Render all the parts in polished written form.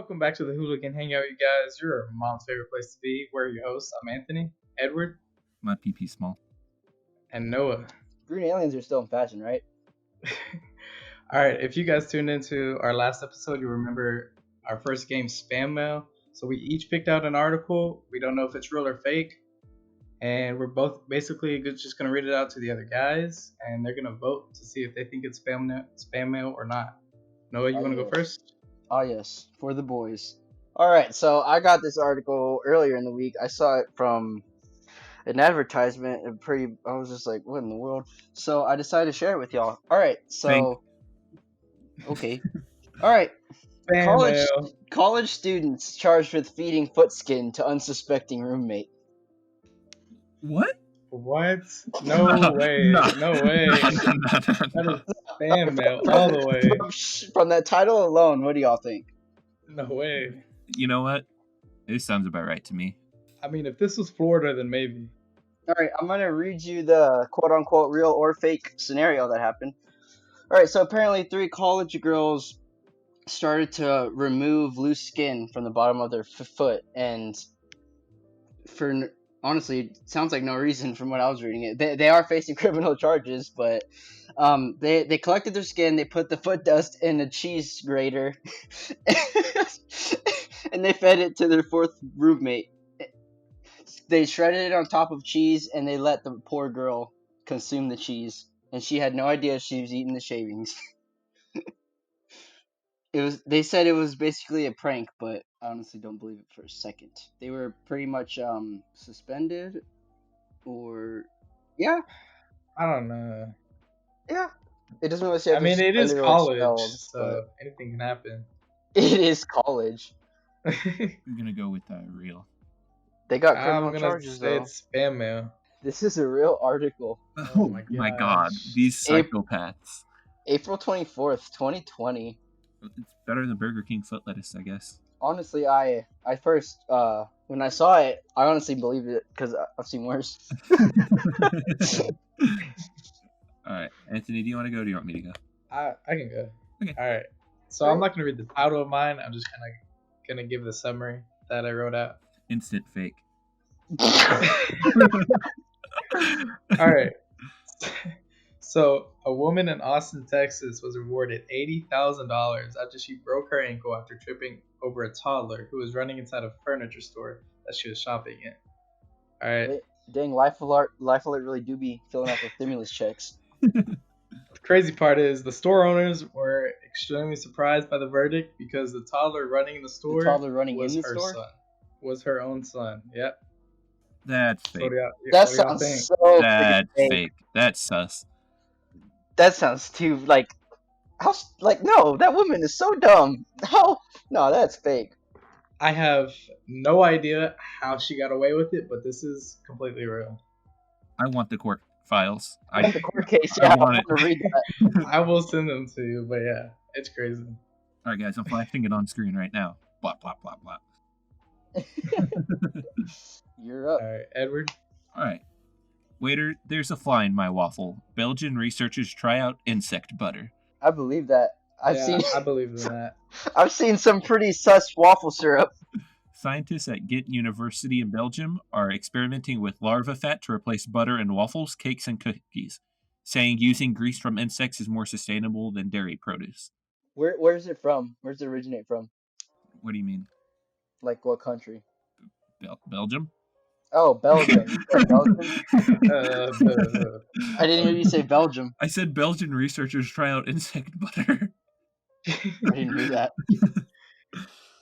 welcome back to the Hooligan Hangout, you guys. Your mom's favorite place to be. We're your hosts. I'm Anthony, Edward, My PP small. and Noah. Green aliens are still in fashion, right? All right, if you guys tuned into our last episode, you remember our first game, Spam Mail. So we each picked out an article. We don't know if it's real or fake. And we're both basically just going to read it out to the other guys, and they're going to vote to see if they think it's spam mail or not. Noah, you want to go first? Oh, yes, for the boys. All right, so I got this article earlier in the week. I saw it from an advertisement. I was just like, what in the world? So I decided to share it with y'all. All right, so. Okay. All right. Spam mail. College students charged with feeding foot skin to unsuspecting roommate. What? What? No way. No way. That is spam mail all the way. From that title alone, what do y'all think? No way. You know what? This sounds about right to me. I mean, if this was Florida, then maybe. All right, I'm going to read you the quote-unquote real or fake scenario that happened. All right, so apparently 3 college girls started to remove loose skin from the bottom of their foot, and honestly, it sounds like no reason from what I was reading it. They are facing criminal charges, but they collected their skin, they put the foot dust in a cheese grater, and they fed it to their 4th roommate. They shredded it on top of cheese, and they let the poor girl consume the cheese, and she had no idea she was eating the shavings. They said it was basically a prank, but I honestly don't believe it for a second. They were pretty much suspended, or yeah, I don't know. yeah. It doesn't really say. I mean, it is suspended or college, expelled, so anything can happen. It is college. I'm gonna go with real. They got I'm criminal gonna charges say though. it's spam mail. This is a real article. Oh my god, these psychopaths. April 24th, 2020. It's better than Burger King foot lettuce, I guess. Honestly, I first when I saw it, I honestly believed it because I've seen worse. All right, Anthony, do you want to go? Or do you want me to go? I can go. Okay. All right. So I'm not gonna read the title of mine. I'm just gonna give the summary that I wrote out. Instant fake. All right. So, a woman in Austin, Texas was rewarded $80,000 after she broke her ankle after tripping over a toddler who was running inside a furniture store that she was shopping in. All right. Dang, Life Alert really do be filling out the stimulus checks. The crazy part is the store owners were extremely surprised by the verdict because the toddler running in the store was her son. Was her own son. Yep. That's fake. That sounds so fake. That's sus. That sounds too no, that woman is so dumb. How? No, that's fake. I have no idea how she got away with it, but this is completely real. I want the court files. I want the court case. Yeah, I want to read that. I will send them to you, but yeah, it's crazy. All right, guys, I'm flashing it on screen right now. Blah, blah, blah, blah. You're up. All right, Edward. All right. Waiter, there's a fly in my waffle. Belgian researchers try out insect butter. I believe that. I believe in that. I've seen some pretty sus waffle syrup. Scientists at Ghent University in Belgium are experimenting with larva fat to replace butter in waffles, cakes, and cookies, saying using grease from insects is more sustainable than dairy produce. Where is it from? Where does it originate from? What do you mean? Like what country? Belgium? Oh, Belgium. Belgium? I didn't hear you say Belgium. I said Belgian researchers try out insect butter. I didn't hear that.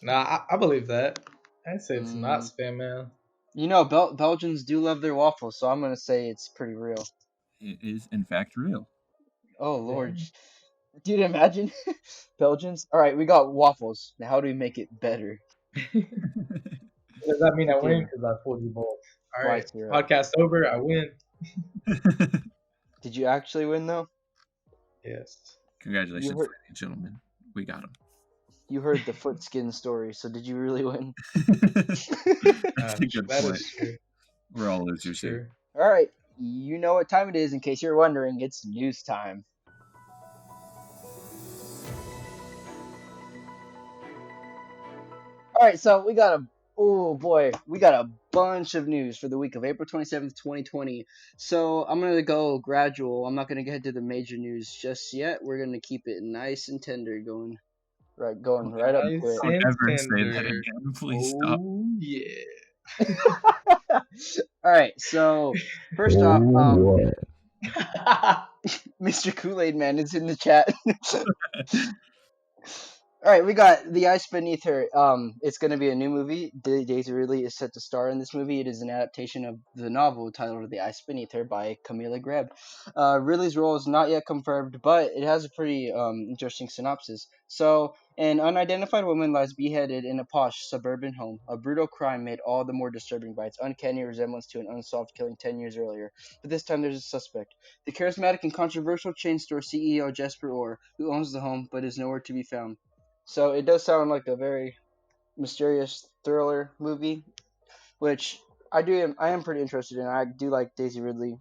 Nah, I believe that. I'd say it's not spam mail. You know, Belgians do love their waffles, so I'm going to say it's pretty real. It is, in fact, real. Oh, Lord. Dude, imagine Belgians. All right, we got waffles. Now, how do we make it better? Does that mean I win? Because I told you both. All right, podcast over. I win. Did you actually win, though? Yes. Congratulations, ladies and gentlemen. We got him. You heard the foot skin story, so did you really win? That's a good point. We're all losers here. All right, you know what time it is. In case you're wondering, it's news time. All right, so we got a bunch of news for the week of April 27th, 2020. So I'm going to go gradual. I'm not going to get to the major news just yet. We're going to keep it nice and tender going right up to Nice it. Don't and ever say that tender. again. Please stop. Oh yeah. All right, so first off, Mr. Kool-Aid Man is in the chat. All right, we got The Ice Beneath Her. It's going to be a new movie. Daisy Ridley is set to star in this movie. It is an adaptation of the novel titled The Ice Beneath Her by Camilla Greb. Ridley's role is not yet confirmed, but it has a pretty interesting synopsis. So, an unidentified woman lies beheaded in a posh suburban home. A brutal crime made all the more disturbing by its uncanny resemblance to an unsolved killing 10 years earlier. But this time there's a suspect. The charismatic and controversial chain store CEO Jesper Orr, who owns the home but is nowhere to be found. So it does sound like a very mysterious thriller movie, which I am pretty interested in. I do like Daisy Ridley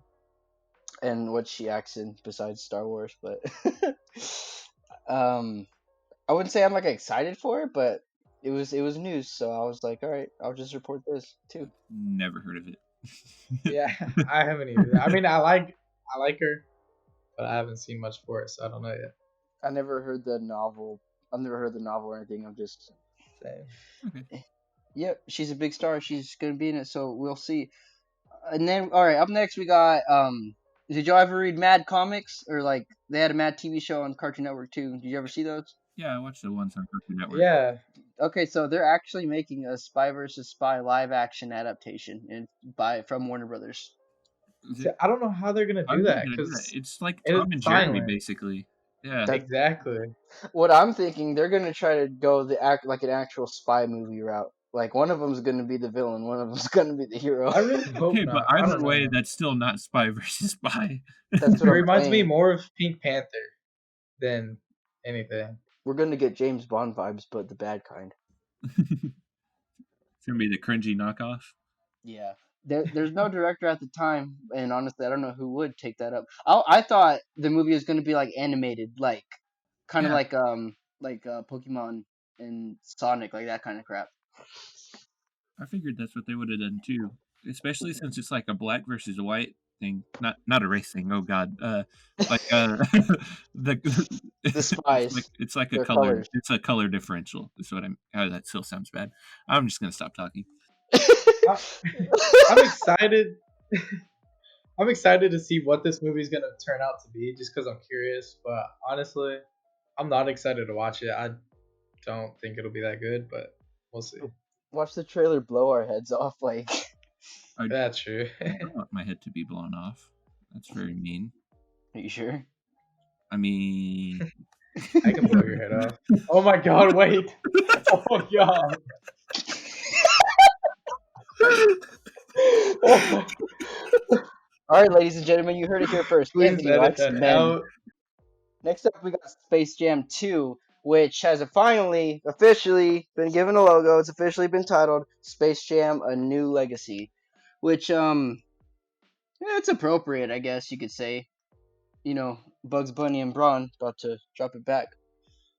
and what she acts in besides Star Wars, but I wouldn't say I'm like excited for it, but it was news, so I was like, all right, I'll just report this too. Never heard of it. Yeah, I haven't either. I mean, I like her, but I haven't seen much for it, so I don't know yet. I never heard the novel. I've never heard the novel or anything. I'm just Same. Okay. Yep, she's a big star. She's gonna be in it, so we'll see. And then, all right, up next we got. Did y'all ever read Mad Comics, or like they had a Mad TV show on Cartoon Network too? Did you ever see those? Yeah, I watched the ones on Cartoon Network. Yeah. Okay, so they're actually making a Spy versus Spy live action adaptation from Warner Brothers. See, I don't know how they're gonna do that because It's like it Tom is and Jerry, silent. basically. Yeah. Exactly. What I'm thinking, they're gonna try to go like an actual spy movie route. Like one of them's gonna be the villain, one of them's gonna be the hero. I really hope Okay, not. but I either don't way, know. that's still not Spy versus Spy. That's It what I'm reminds me saying. more of Pink Panther than anything. We're gonna get James Bond vibes, but the bad kind. It's gonna be the cringy knockoff. Yeah. There's no director at the time, and honestly, I don't know who would take that up. I thought the movie was going to be like animated, like kind of Yeah. like Pokemon and Sonic, like that kind of crap. I figured that's what they would have done too, especially since it's like a black versus a white thing, not a race thing. Oh God, like The spies, it's like a their color. colors. It's a color differential. Is what I'm. Oh, that still sounds bad. I'm just gonna stop talking. I'm excited. I'm excited to see what this movie is gonna turn out to be, just because I'm curious. But honestly, I'm not excited to watch it. I don't think it'll be that good, but we'll see. Watch the trailer blow our heads off, like. That's true. I don't want my head to be blown off. That's very mean. Are you sure? I mean, I can blow your head off. Oh my God! Wait. Oh my God. All right, ladies and gentlemen, you heard it here first. Please Anthony edit likes that men. out. Next up, we got Space Jam 2, which has finally, officially been given a logo. It's officially been titled Space Jam: A New Legacy, which it's appropriate, I guess you could say. You know, Bugs Bunny and Braun about to drop it back.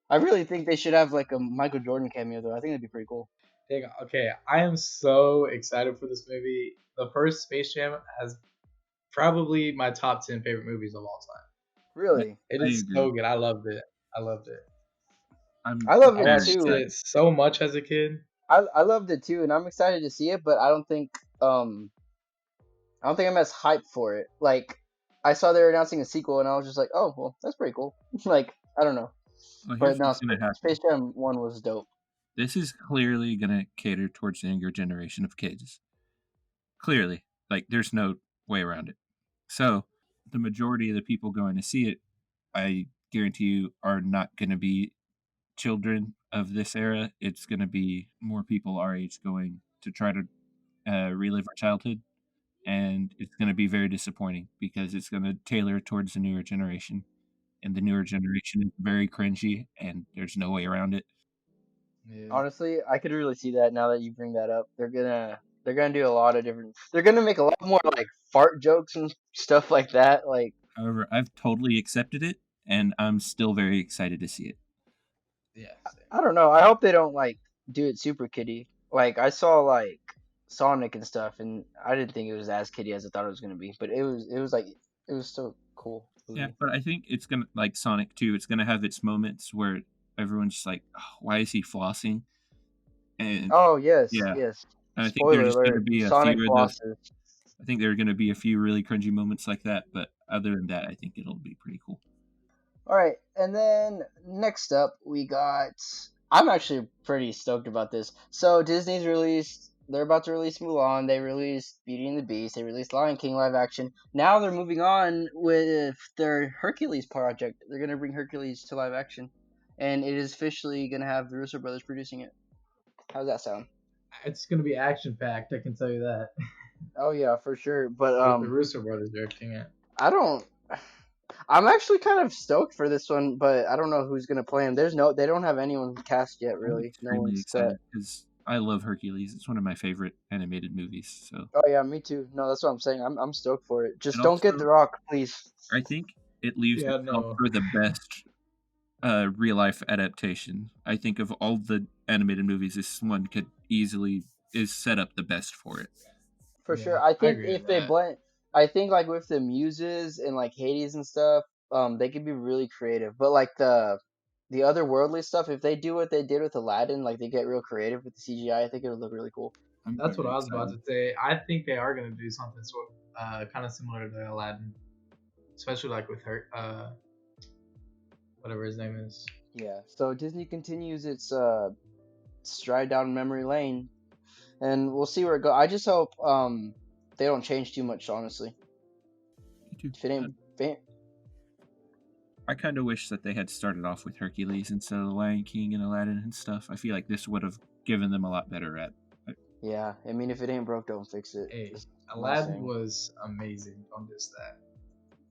I really think they should have like a Michael Jordan cameo though. I think that'd be pretty cool. Okay, I am so excited for this movie. The first Space Jam has probably my top 10 favorite movies of all time. Really? It is so good. I loved it. I loved it. I loved I it watched too. it so much as a kid. I loved it too, and I'm excited to see it, but I don't think I'm as hyped for it. Like I saw they were announcing a sequel, and I was just like, oh well, that's pretty cool. Like I don't know, Well, but no, Space Jam 1 was dope. This is clearly going to cater towards the younger generation of kids. Clearly, like there's no way around it. So the majority of the people going to see it, I guarantee you, are not going to be children of this era. It's going to be more people our age going to try to relive our childhood, and it's going to be very disappointing because it's going to tailor towards the newer generation, and the newer generation is very cringy, and there's no way around it. Yeah. Honestly, I could really see that now that you bring that up. They're gonna do a lot of different. They're gonna make a lot more like fart jokes and stuff like that. Like, however, I've totally accepted it, and I'm still very excited to see it. Yeah. I don't know. I hope they don't like do it super kiddie. Like I saw like Sonic and stuff, and I didn't think it was as kiddie as I thought it was gonna be. But it was like it was so cool Yeah, movie. but I think it's gonna like Sonic 2. It's gonna have its moments where everyone's just like, oh, "Why is he flossing?" And Oh yes, yeah, yes. and I think Spoiler there's gonna alert: be a Sonic few of those. flosses. I think there are gonna be a few really cringy moments like that. But other than that, I think it'll be pretty cool. All right, and then next up we got. I'm actually pretty stoked about this. So Disney's released. They're about to release Mulan. They released Beauty and the Beast. They released Lion King live action. Now they're moving on with their Hercules project. They're gonna bring Hercules to live action, and it is officially gonna have the Russo brothers producing it. How's that sound? It's gonna be action packed. I can tell you that. Oh yeah, for sure. But With the Russo brothers directing it. I don't. I'm actually kind of stoked for this one, but I don't know who's gonna play him. They don't have anyone cast yet, I'm really. No extremely one's set. excited because I love Hercules. It's one of my favorite animated movies. So, Oh yeah, me too. No, that's what I'm saying. I'm stoked for it. Just and don't get also The Rock, please. I think it leaves Yeah, itself no. for the best real life adaptation. I think of all the animated movies, this one could easily is set up the best for it. For Yeah, sure. I I think agree if with they that. blend, I think like with the muses and like Hades and stuff, they could be really creative. But like the otherworldly stuff, if they do what they did with Aladdin, like they get real creative with the CGI, I think it would look really cool. I'm That's what very I was about excited. to say. I think they are gonna do something kind of similar to Aladdin, especially like with her, whatever his name is. Yeah. So Disney continues its stride down memory lane, and we'll see where it goes. I just hope they don't change too much, honestly. Me too. If it ain't, if it ain't I kind of wish that they had started off with Hercules instead of the Lion King and Aladdin and stuff. I feel like this would have given them a lot better rep. yeah, I mean, if it ain't broke, don't fix it. Hey, Is my Aladdin saying. was amazing. Don't diss that.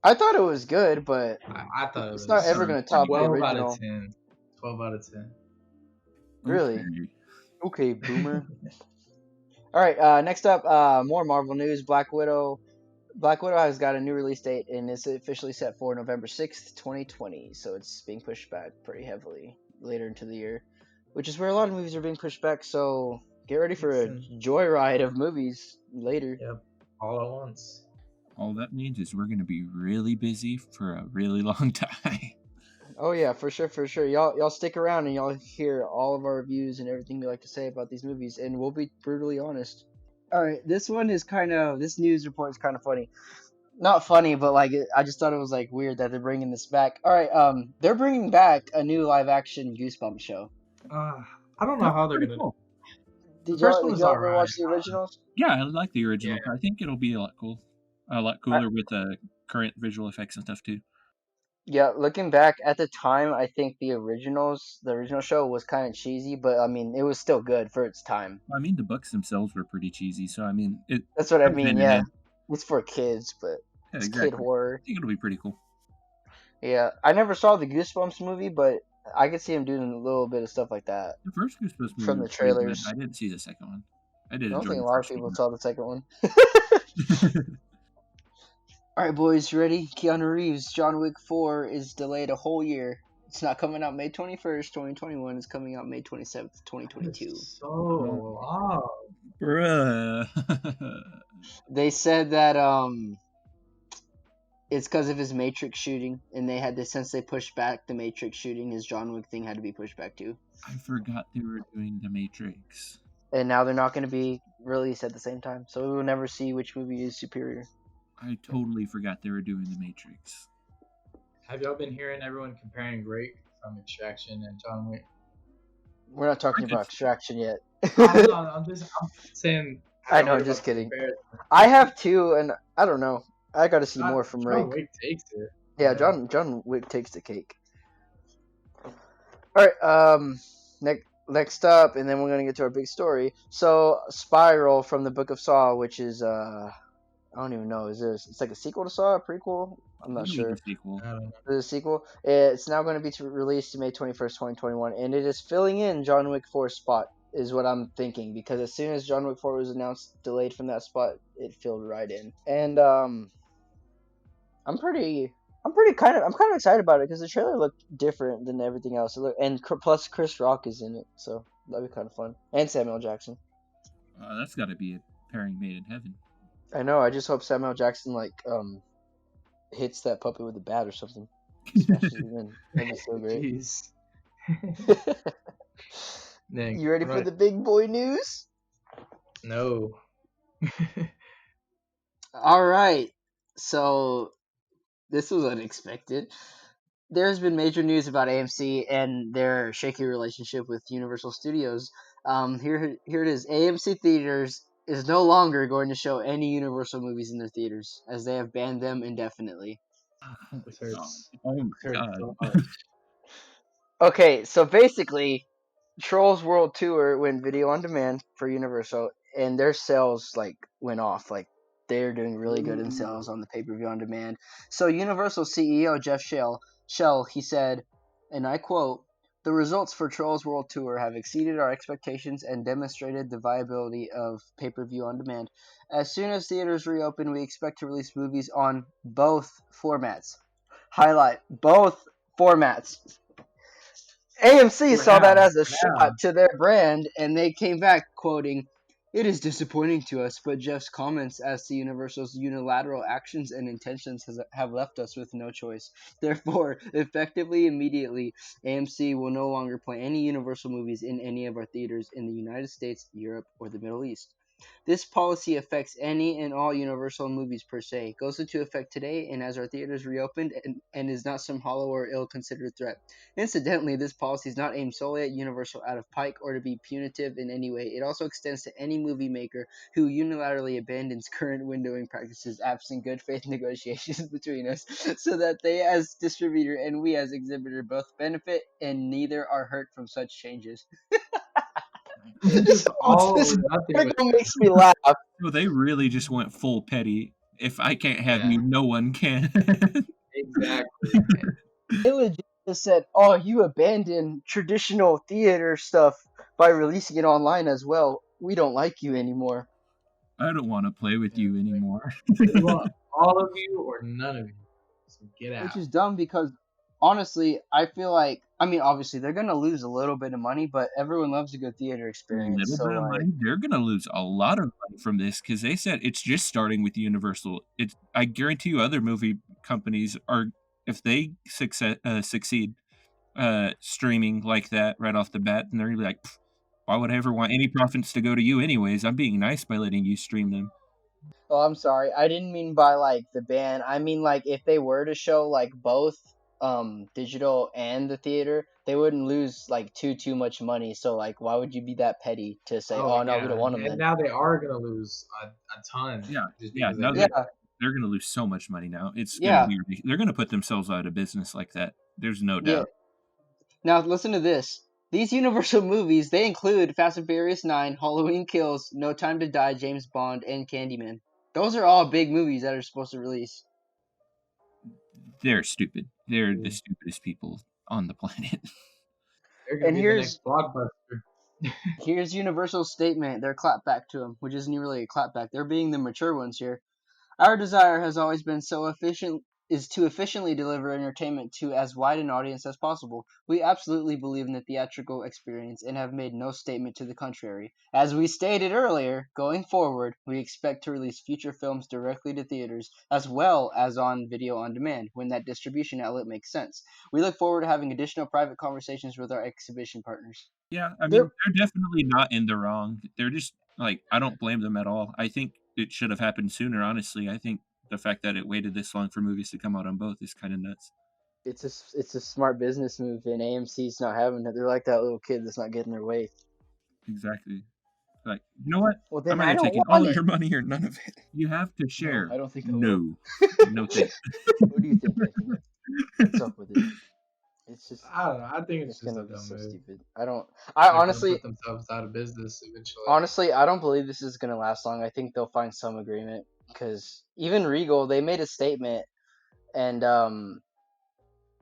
I thought it was good, but I thought it it's not was ever Thought it was gonna pretty top the good. 12 out of original. 10. 12 out of 10. Really? Okay. Okay, boomer. All right. Next up, more Marvel news. Black Widow. Black Widow has got a new release date and it's officially set for November 6th, 2020. So it's being pushed back pretty heavily later into the year, which is where a lot of movies are being pushed back. So get ready for a Listen, joyride of movies later. yep, all at once. All that means is we're going to be really busy for a really long time. Oh yeah, for sure, for sure. Y'all stick around and y'all hear all of our reviews and everything we like to say about these movies, and we'll be brutally honest. All right, this news report is kind of funny. Not funny, but like I just thought it was like weird that they're bringing this back. All right, they're bringing back a new live action Goosebumps show. I don't know That's how they're pretty gonna. cool. The Did first y'all one did was y'all ever alright. watch the originals? Yeah, I like the Yeah, original. I think it'll be a lot cool. A lot I, cooler with current visual effects and stuff too. yeah, looking back at the time, I think the original show was kind of cheesy, but I mean it was still good for its time. I mean, the books themselves were pretty cheesy, so I mean, it That's what I goes mean. hand in Yeah, hand. it's for kids, but Yeah, it's kid exactly. I horror. think it'll be pretty cool. Yeah, I never saw the Goosebumps movie, but I could see him doing a little bit of stuff like that The first Goosebumps movie from was the pretty good. trailers. I didn't see the second one. I did I don't enjoy think a the lot of first people one. saw the second one. Though. All right, boys, you ready? Keanu Reeves' John Wick 4 is delayed a whole year. It's not coming out May 21st, 2021. It's coming out May 27th, that is 2022. Oh, so long. bruh. They said that it's because of his Matrix shooting, and since they pushed back the Matrix shooting, his John Wick thing had to be pushed back too. I forgot they were doing The Matrix. And now they're not going to be released at the same time, so we will never see which movie is superior. I totally forgot they were doing The Matrix. Have y'all been hearing everyone comparing Drake from Extraction and John Wick? We're not talking I about could, Extraction yet. I'm saying I I haven't know, heard just about the kidding. comparison. I have two, and I don't know. I got to see more from John Rake. Wick takes it. Yeah, Yeah. John Wick takes the cake. All right, next up, and then we're gonna get to our big story. So, Spiral from the Book of Saw, which is I don't even know. It's like a sequel to Saw, a prequel? I'm I not think it was sure. a sequel. I don't know. The sequel. It's now going to be released May 21st, 2021, and it is filling in John Wick 4's spot, is what I'm thinking, because as soon as John Wick 4 was announced, delayed from that spot, it filled right in. And I'm kind of excited about it because the trailer looked different than everything else. And plus Chris Rock is in it, so That'd be kind of fun. And Samuel Jackson. That's got to be a pairing made in heaven. I know. I just hope Samuel Jackson hits that puppet with a bat or something. Smashes it in. That'd be so great. Jeez. Nick, You ready for right. the big boy news? No. All right. So this was unexpected. There's been major news about AMC and their shaky relationship with Universal Studios. Here it is. AMC Theaters is no longer going to show any Universal movies in their theaters, as they have banned them indefinitely. This hurts. Oh my This hurts god. so much. Okay, so basically, Trolls World Tour went video on demand for Universal, and their sales went off. They're doing really good in sales on the pay-per-view on demand. So Universal CEO Jeff Shell, he said, and I quote, "The results for Trolls World Tour have exceeded our expectations and demonstrated the viability of pay-per-view on demand. As soon as theaters reopen, we expect to release movies on both formats." Highlight both formats. AMC saw that as a shot to their brand, and they came back quoting, "It is disappointing to us, but Jeff's comments as to Universal's unilateral actions and intentions have left us with no choice. Therefore, effectively, immediately, AMC will no longer play any Universal movies in any of our theaters in the United States, Europe, or the Middle East. This policy affects any and all Universal movies per se, goes into effect today, and as our theaters reopened, and is not some hollow or ill-considered threat. Incidentally, this policy is not aimed solely at Universal out of pike or to be punitive in any way. It also extends to any movie maker who unilaterally abandons current windowing practices absent good faith negotiations between us, so that they as distributor and we as exhibitor both benefit and neither are hurt from such changes." It's just all This or nothing with article makes me laugh. So they really just went full petty. If I can't have Yeah. you, no one can. Exactly. They legit just said, "Oh, you abandoned traditional theater stuff by releasing it online as well. We don't like you anymore." I don't want to play with you anymore. We want all of you or none of you. So get out. Which is dumb because, honestly, I feel like, I mean, obviously, they're going to lose a little bit of money, but everyone loves a good theater A experience. little So, bit of money. They're gonna lose a lot of money from this because they said it's just starting with Universal. I guarantee you, other movie companies are, if they succeed streaming like that right off the bat, and they're gonna be like, why would I ever want any profits to go to you anyways? I'm being nice by letting you stream them. oh, I'm sorry. I didn't mean by the ban. I mean if they were to show both digital and the theater, they wouldn't lose too much money. So why would you be that petty to say, "Oh no, we don't want them And then"? now they are gonna lose a ton. Yeah, Just yeah. because No, they did. they're gonna lose so much money now. It's gonna Yeah. be ridiculous. They're gonna put themselves out of business like that. There's no Yeah. doubt. Now listen to this. These Universal movies, they include Fast and Furious 9, Halloween Kills, No Time to Die, James Bond, and Candyman. Those are all big movies that are supposed to release. They're stupid. They're the stupidest people on the planet. They're gonna And be the next blockbuster. here's Universal's statement, their clapback to them, which isn't really a clapback. They're being the mature ones here. "Our desire has always been to efficiently deliver entertainment to as wide an audience as possible. We absolutely believe in the theatrical experience and have made no statement to the contrary. As we stated earlier, going forward, we expect to release future films directly to theaters as well as on video on demand when that distribution outlet makes sense. We look forward to having additional private conversations with our exhibition partners." Yeah, I They're mean, they're definitely not in the wrong. They're just like, I don't blame them at all. I think it should have happened sooner, honestly. I think the fact that it waited this long for movies to come out on both is kind of nuts. it's a smart business move, and AMC's not having it. They're like that little kid that's not getting their way. Exactly. Like, you know what? Well, I'm then I either don't taking want all it. your money or none of it. You have to share. I don't think I will. No. No thanks. What do you think, Anthony? What's up with it? It's just I don't know. I think it's it's just gonna a be dumb so move. stupid. I They're honestly gonna put themselves out of business eventually. I don't believe this is gonna last long. I think they'll find some agreement because even Regal, they made a statement, and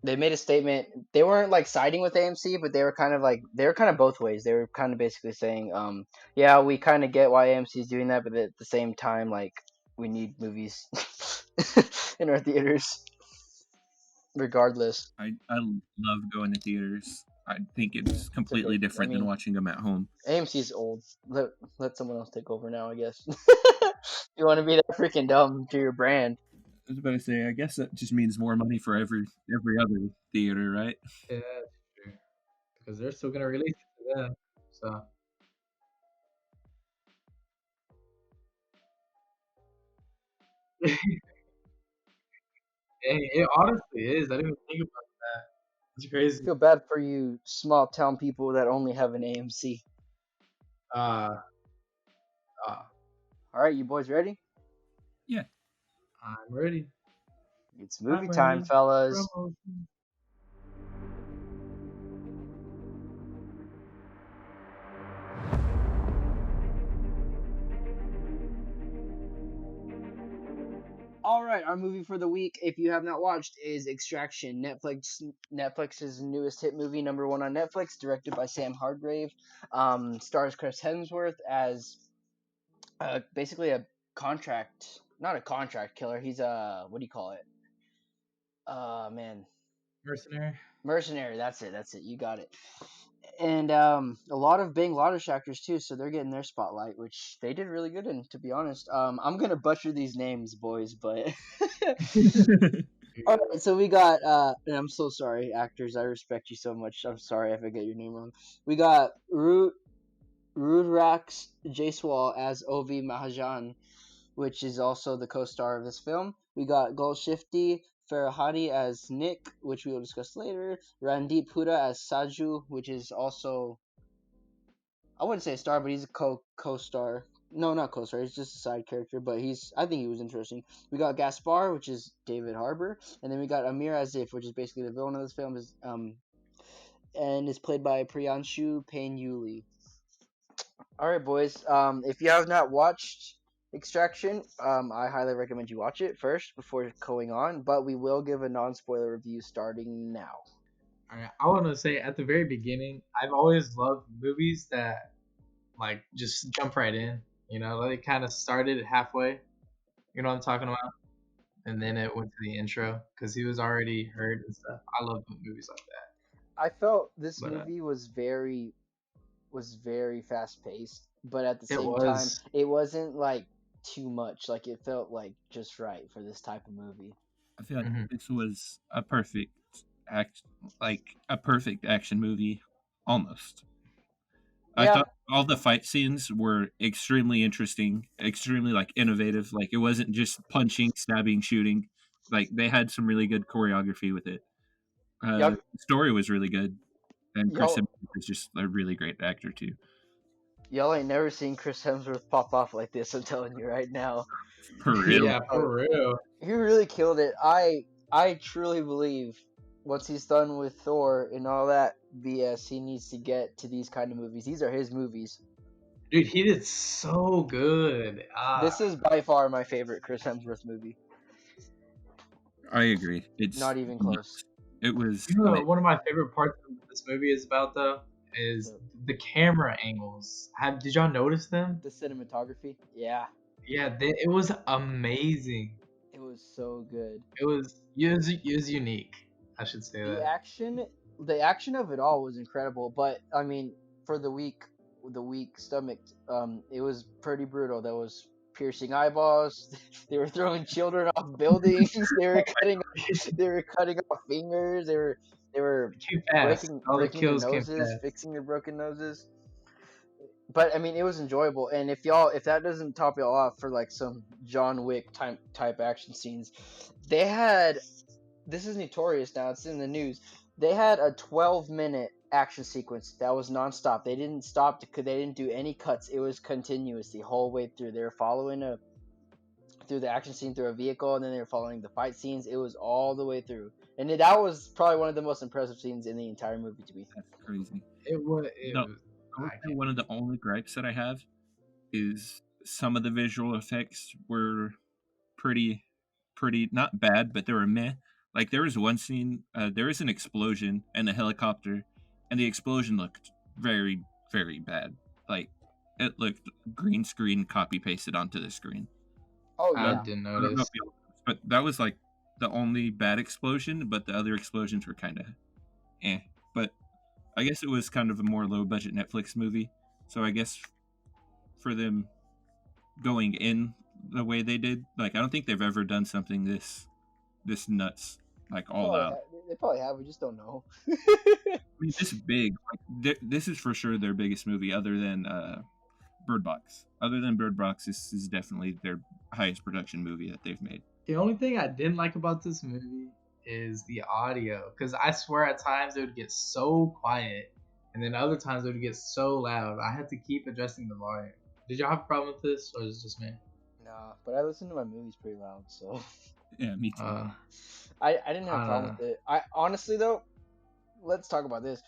they made a statement. They weren't siding with AMC, but they were kind of both ways. They were kind of basically saying, yeah, we kind of get why AMC is doing that, but at the same time, we need movies in our theaters, regardless. I love going to theaters. I think it's completely okay. different than watching them at home. AMC's old. Let someone else take over now, I guess. You want to be that freaking dumb to your brand. I was about to say, I guess that just means more money for every other theater, right? Yeah, true. Because they're still gonna release it to them. So it honestly is. I didn't even think about that. It's I crazy. feel bad for you small town people that only have an AMC. Uh, uh, All right, you boys ready? Yeah. I'm ready. It's I'm movie time, ready. fellas. Promotion. All right, our movie for the week, if you have not watched, is Extraction. Netflix's newest hit movie, #1 on Netflix, directed by Sam Hargrave. Stars Chris Hemsworth as basically a not a contract killer. He's a, what do you call it? Man, Mercenary. mercenary. That's it. That's it. You got it. And a lot of Bangladesh actors too, so they're getting their spotlight, which they did really good in. To be honest, I'm gonna butcher these names, boys, but all right. So we got, and I'm so sorry, actors. I respect you so much. I'm sorry if I get your name wrong. We got Rudrax Jaiswal as Ovi Mahajan, which is also the co-star of this film. We got Golshifty Farahani as Nick, which we will discuss later. Randeep Huda as Saju, which is also, I wouldn't say a star, but he's a co-star. No, not co-star. He's just a side character, but I think he was interesting. We got Gaspar, which is David Harbour, and then we got Amir Asif, which is basically the villain of this film, and is played by Priyanshu Payne. All right, boys. If you have not watched Extraction, I highly recommend you watch it first before going on. But we will give a non-spoiler review starting now. All right. I want to say at the very beginning, I've always loved movies that like just jump right in. You know, like kind of started halfway. You know what I'm talking about? And then it went to the intro because he was already heard and stuff. I love movies like that. I felt this But movie was very fast paced, but at the it same time, was, it wasn't like too much. Like it felt like just right for this type of movie. I feel like mhm. this was a perfect a perfect action movie, almost. I Yeah, thought all the fight scenes were extremely interesting, extremely like innovative. Like it wasn't just punching, stabbing, shooting. Like they had some really good choreography with it. y'all, The story was really good, and Chris y'all, Hemsworth is just a really great actor too. y'all ain't never seen Chris Hemsworth pop off like this. I'm telling you right now. For He, real, Yeah, for real. he really killed it. I truly believe once he's done with Thor and all that BS, he needs to get to these kind of movies. These are his movies. Dude, he did so good. This is by far my favorite Chris Hemsworth movie. I agree. It's Not even close. it was You know, amazing. one of my favorite parts of this movie is about though is the camera angles. Did y'all notice them? The cinematography, yeah, Yeah, it was amazing. it was so good. It was unique. I should say The that. action, the action of it all was incredible. But I mean, for the weak stomach, it was pretty brutal. There was piercing eyeballs. They were throwing children off buildings. They were cutting off fingers. They were Too fast. breaking All the breaking their kills came noses, fast. fixing their broken noses. But I mean, it was enjoyable. And if that doesn't top y'all off for like some John Wick type action scenes, they had, this is notorious now. It's in the news. They had a 12-minute action sequence that was nonstop. They didn't stop because they didn't do any cuts. It was continuous the whole way through. They were following through the action scene through a vehicle, and then they were following the fight scenes. It was all the way through, and that was probably one of the most impressive scenes in the entire movie to me. That's crazy. It was. It No, was. I would I say one of the only gripes that I have is some of the visual effects were pretty not bad, but they were meh. Like there was one scene, there was an explosion in a helicopter, and the explosion looked very, very bad. Like it looked green screen copy pasted onto the screen. Oh I yeah, didn't I don't know notice. if you, but that was like the only bad explosion. But the other explosions were kind of eh. But I guess it was kind of a more low budget Netflix movie. So I guess for them going in the way they did, like I don't think they've ever done something this nuts, like all out. They probably have. We just don't know. I mean, this big, like this is for sure their biggest movie, other than Bird Box. Other than Bird Box, this is definitely their highest production movie that they've made. The only thing I didn't like about this movie is the audio, because I swear at times it would get so quiet, and then other times it would get so loud. I had to keep adjusting the volume. Did y'all have a problem with this, or is it just me? Nah, but I listen to my movies pretty loud, so Yeah, me too. I didn't have a problem with it. I honestly though, let's talk about this.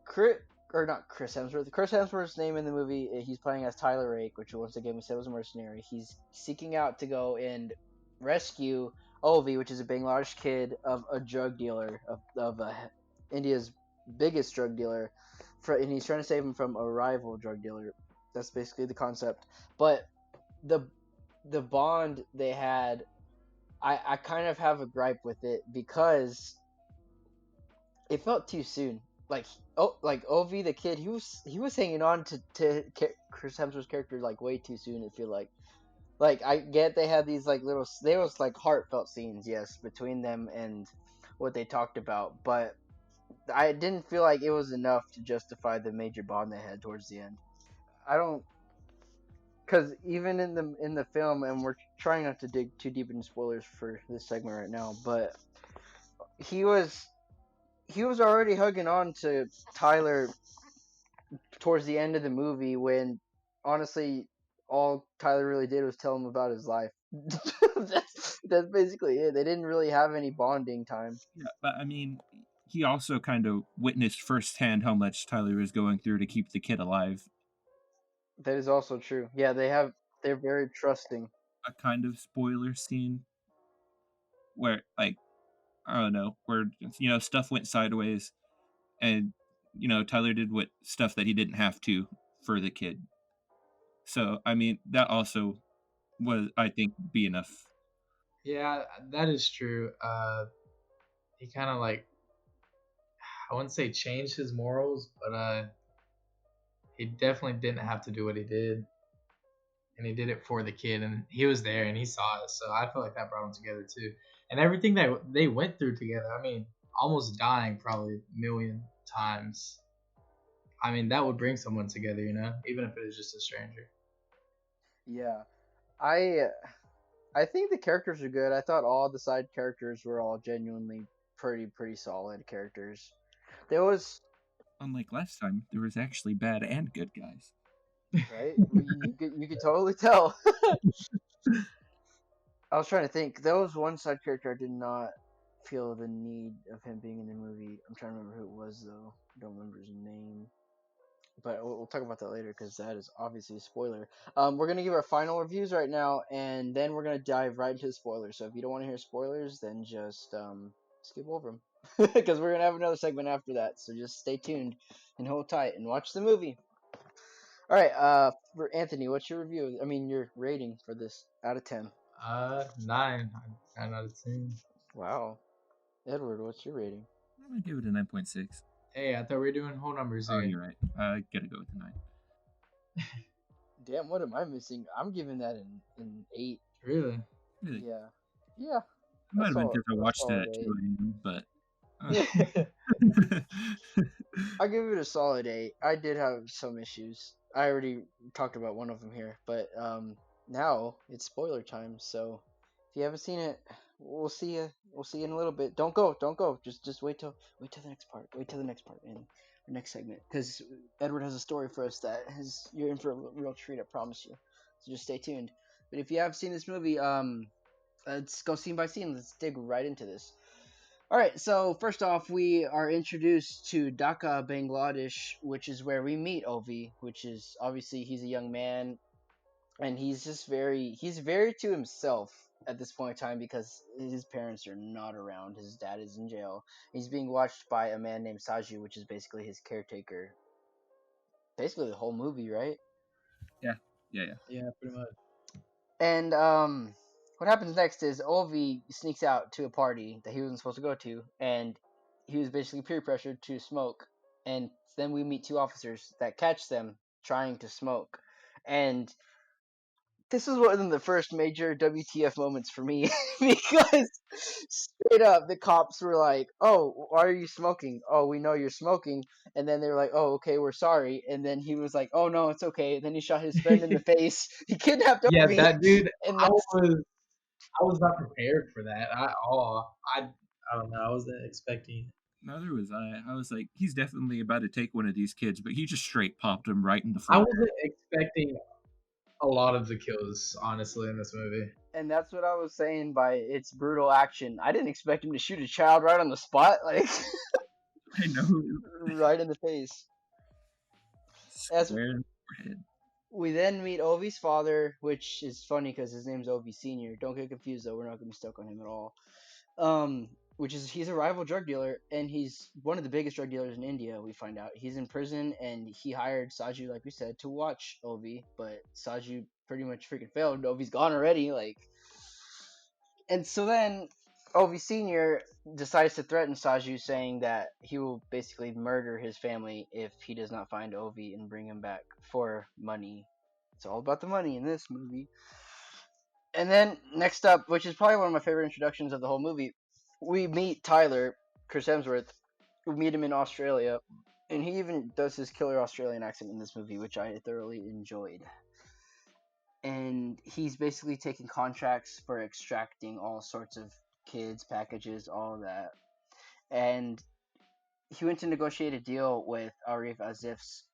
Chris Hemsworth. Chris Hemsworth's name in the movie, he's playing as Tyler Rake, which once again we said was a mercenary. He's seeking out to go and rescue Ovi, which is a Bangladesh kid of a drug dealer, of India's biggest drug dealer, and he's trying to save him from a rival drug dealer. That's basically the concept. But the bond they had, I kind of have a gripe with it because it felt too soon. Like Ovi the kid, he was hanging on to Chris Hemsworth's character like way too soon. I feel like I get they had these like they was like heartfelt scenes, yes, between them and what they talked about, but I didn't feel like it was enough to justify the major bond they had towards the end. I don't, because even in the film, and we're trying not to dig too deep into spoilers for this segment right now, but he was already hugging on to Tyler towards the end of the movie when honestly all Tyler really did was tell him about his life. that's basically it. They didn't really have any bonding time. Yeah, but I mean, he also kind of witnessed firsthand how much Tyler was going through to keep the kid alive. That is also true. Yeah, they're very trusting. A kind of spoiler scene where, like, I don't know, where stuff went sideways, and Tyler did stuff that he didn't have to for the kid. So I mean, that also was, I think, be enough. Yeah, that is true. He kind of like, I wouldn't say changed his morals, but he definitely didn't have to do what he did, and he did it for the kid, and he was there and he saw it. So I feel like that brought them together too, and everything that they went through together. I mean, almost dying probably a million times. I mean, that would bring someone together, even if it is just a stranger. Yeah, I think the characters are good. I thought all the side characters were all genuinely pretty solid characters. There was, Unlike last time, there was actually bad and good guys. right? you could totally tell. I was trying to think. There was one side character I did not feel the need of him being in the movie. I'm trying to remember who it was though. I don't remember his name. But we'll talk about that later because that is obviously a spoiler. We're going to give our final reviews right now, and then we're going to dive right into the spoilers. So if you don't want to hear spoilers, then just skip over them because we're going to have another segment after that. So just stay tuned and hold tight and watch the movie. All right, for Anthony, what's your review? I mean, your rating for this out of 10? 9 out of 10. Wow. Edward, what's your rating? I'm gonna give it a 9.6. Hey, I thought we were doing whole numbers Oh, here. you're right. I gotta go with the 9. Damn, what am I missing? I'm giving that an 8. Really? Really? Yeah. Yeah. It might have been That's because I watched it solid at 8. 2 a.m., but. I give it a solid 8. I did have some issues. I already talked about one of them here, but now it's spoiler time. So if you haven't seen it, we'll see you. We'll see you in a little bit. Don't go. Just wait till the next part. Wait till the next part in our next segment, because Edward has a story for us that you're in for a real treat. I promise you. So just stay tuned. But if you have seen this movie, let's go scene by scene. Let's dig right into this. All right, so first off, we are introduced to Dhaka, Bangladesh, which is where we meet Ovi, which is obviously he's a young man, and he's very to himself at this point in time because his parents are not around. His dad is in jail. He's being watched by a man named Saju, which is basically his caretaker. Basically the whole movie, right? Yeah, Yeah, pretty much. And what happens next is Ovi sneaks out to a party that he wasn't supposed to go to, and he was basically peer pressured to smoke. and then we meet 2 officers that catch them trying to smoke. And this is one of the first major WTF moments for me because straight up the cops were like, "Oh, why are you smoking? Oh, we know you're smoking." And then they were like, "Oh, okay, we're sorry." And then he was like, "Oh no, it's okay." And then he shot his friend in the face. He kidnapped Yeah, Obi, that dude. and I that's was not prepared for that at all. I don't know. I wasn't expecting. Neither was I. I was like, he's definitely about to take one of these kids, but he just straight popped him right in the I forehead. wasn't expecting a lot of the kills, honestly, in this movie. and that's what I was saying by its brutal action. I didn't expect him to shoot a child right on the spot, like I know. right in the face. As Square in the forehead. we then meet Ovi's father, which is funny because his name's Ovi Senior. Don't get confused though; we're not gonna be stuck on him at all. Which is he's a rival drug dealer, and he's one of the biggest drug dealers in India. We find out he's in prison, and he hired Saju, like we said, to watch Ovi, but Saju pretty much freaking failed. Ovi's gone already, like, and so then Ovi Senior decides to threaten Saju, saying that he will basically murder his family if he does not find Ovi and bring him back for money. It's all about the money in this movie. And then next up, which is probably one of my favorite introductions of the whole movie, we meet Tyler, Chris Hemsworth. We meet him in Australia, and he even does his killer Australian accent in this movie, which I thoroughly enjoyed. And he's basically taking contracts for extracting all sorts of kids, packages, all of that. And he went to negotiate a deal with Arif Azif's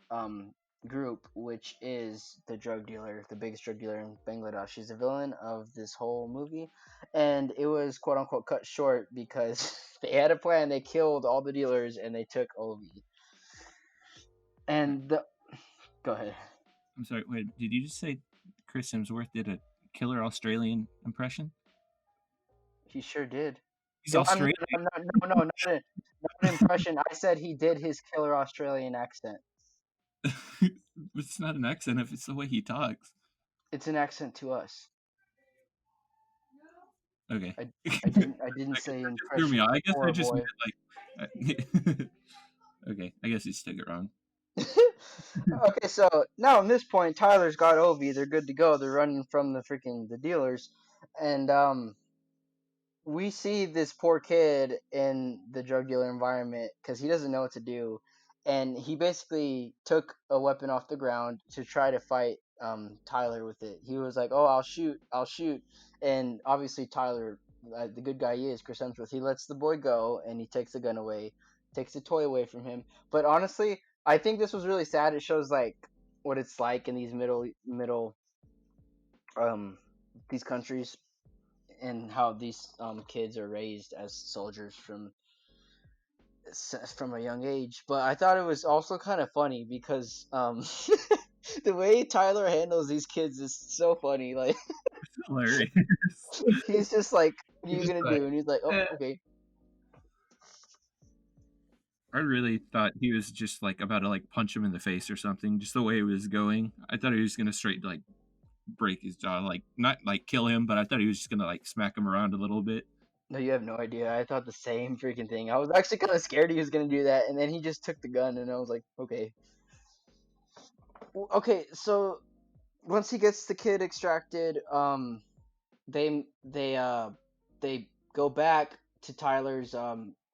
group, which is the drug dealer, the biggest drug dealer in Bangladesh. He's the villain of this whole movie, and it was quote unquote cut short because they had a plan. They killed all the dealers and they took Ovi. And go ahead. I'm sorry, wait, did you just say Chris Hemsworth did a killer Australian impression? He sure did. He's No, Australian. not an impression. I said he did his killer Australian accent. It's not an accent if it's the way he talks. It's an accent to us. Okay. I didn't say Threw impression. me off. I guess I Poor just boy. meant like. Okay, I guess you took it wrong. Okay, so now at this point, Tyler's got Ovi. They're good to go. They're running from the dealers, and we see this poor kid in the drug dealer environment because he doesn't know what to do, and he basically took a weapon off the ground to try to fight Tyler with it. He was like, "Oh, I'll shoot," and obviously Tyler, the good guy he is, Chris Hemsworth, he lets the boy go and he takes the gun away, takes the toy away from him. But honestly, I think this was really sad. It shows like what it's like in these middle these countries and how these kids are raised as soldiers from a young age. But I thought it was also kind of funny because the way Tyler handles these kids is so funny. Like It's hilarious. he's just like, "What are you He's gonna like, do?" And he's like, "Oh, eh. okay." I really thought he was just like about to like punch him in the face or something. Just the way it was going, I thought he was gonna straight like break his jaw, like not like kill him, but I thought he was just gonna like smack him around a little bit. No, you have no idea. I thought the same freaking thing. I was actually kind of scared he was gonna do that, and then he just took the gun, and I was like, okay. Okay, so once he gets the kid extracted, they go back to Tyler's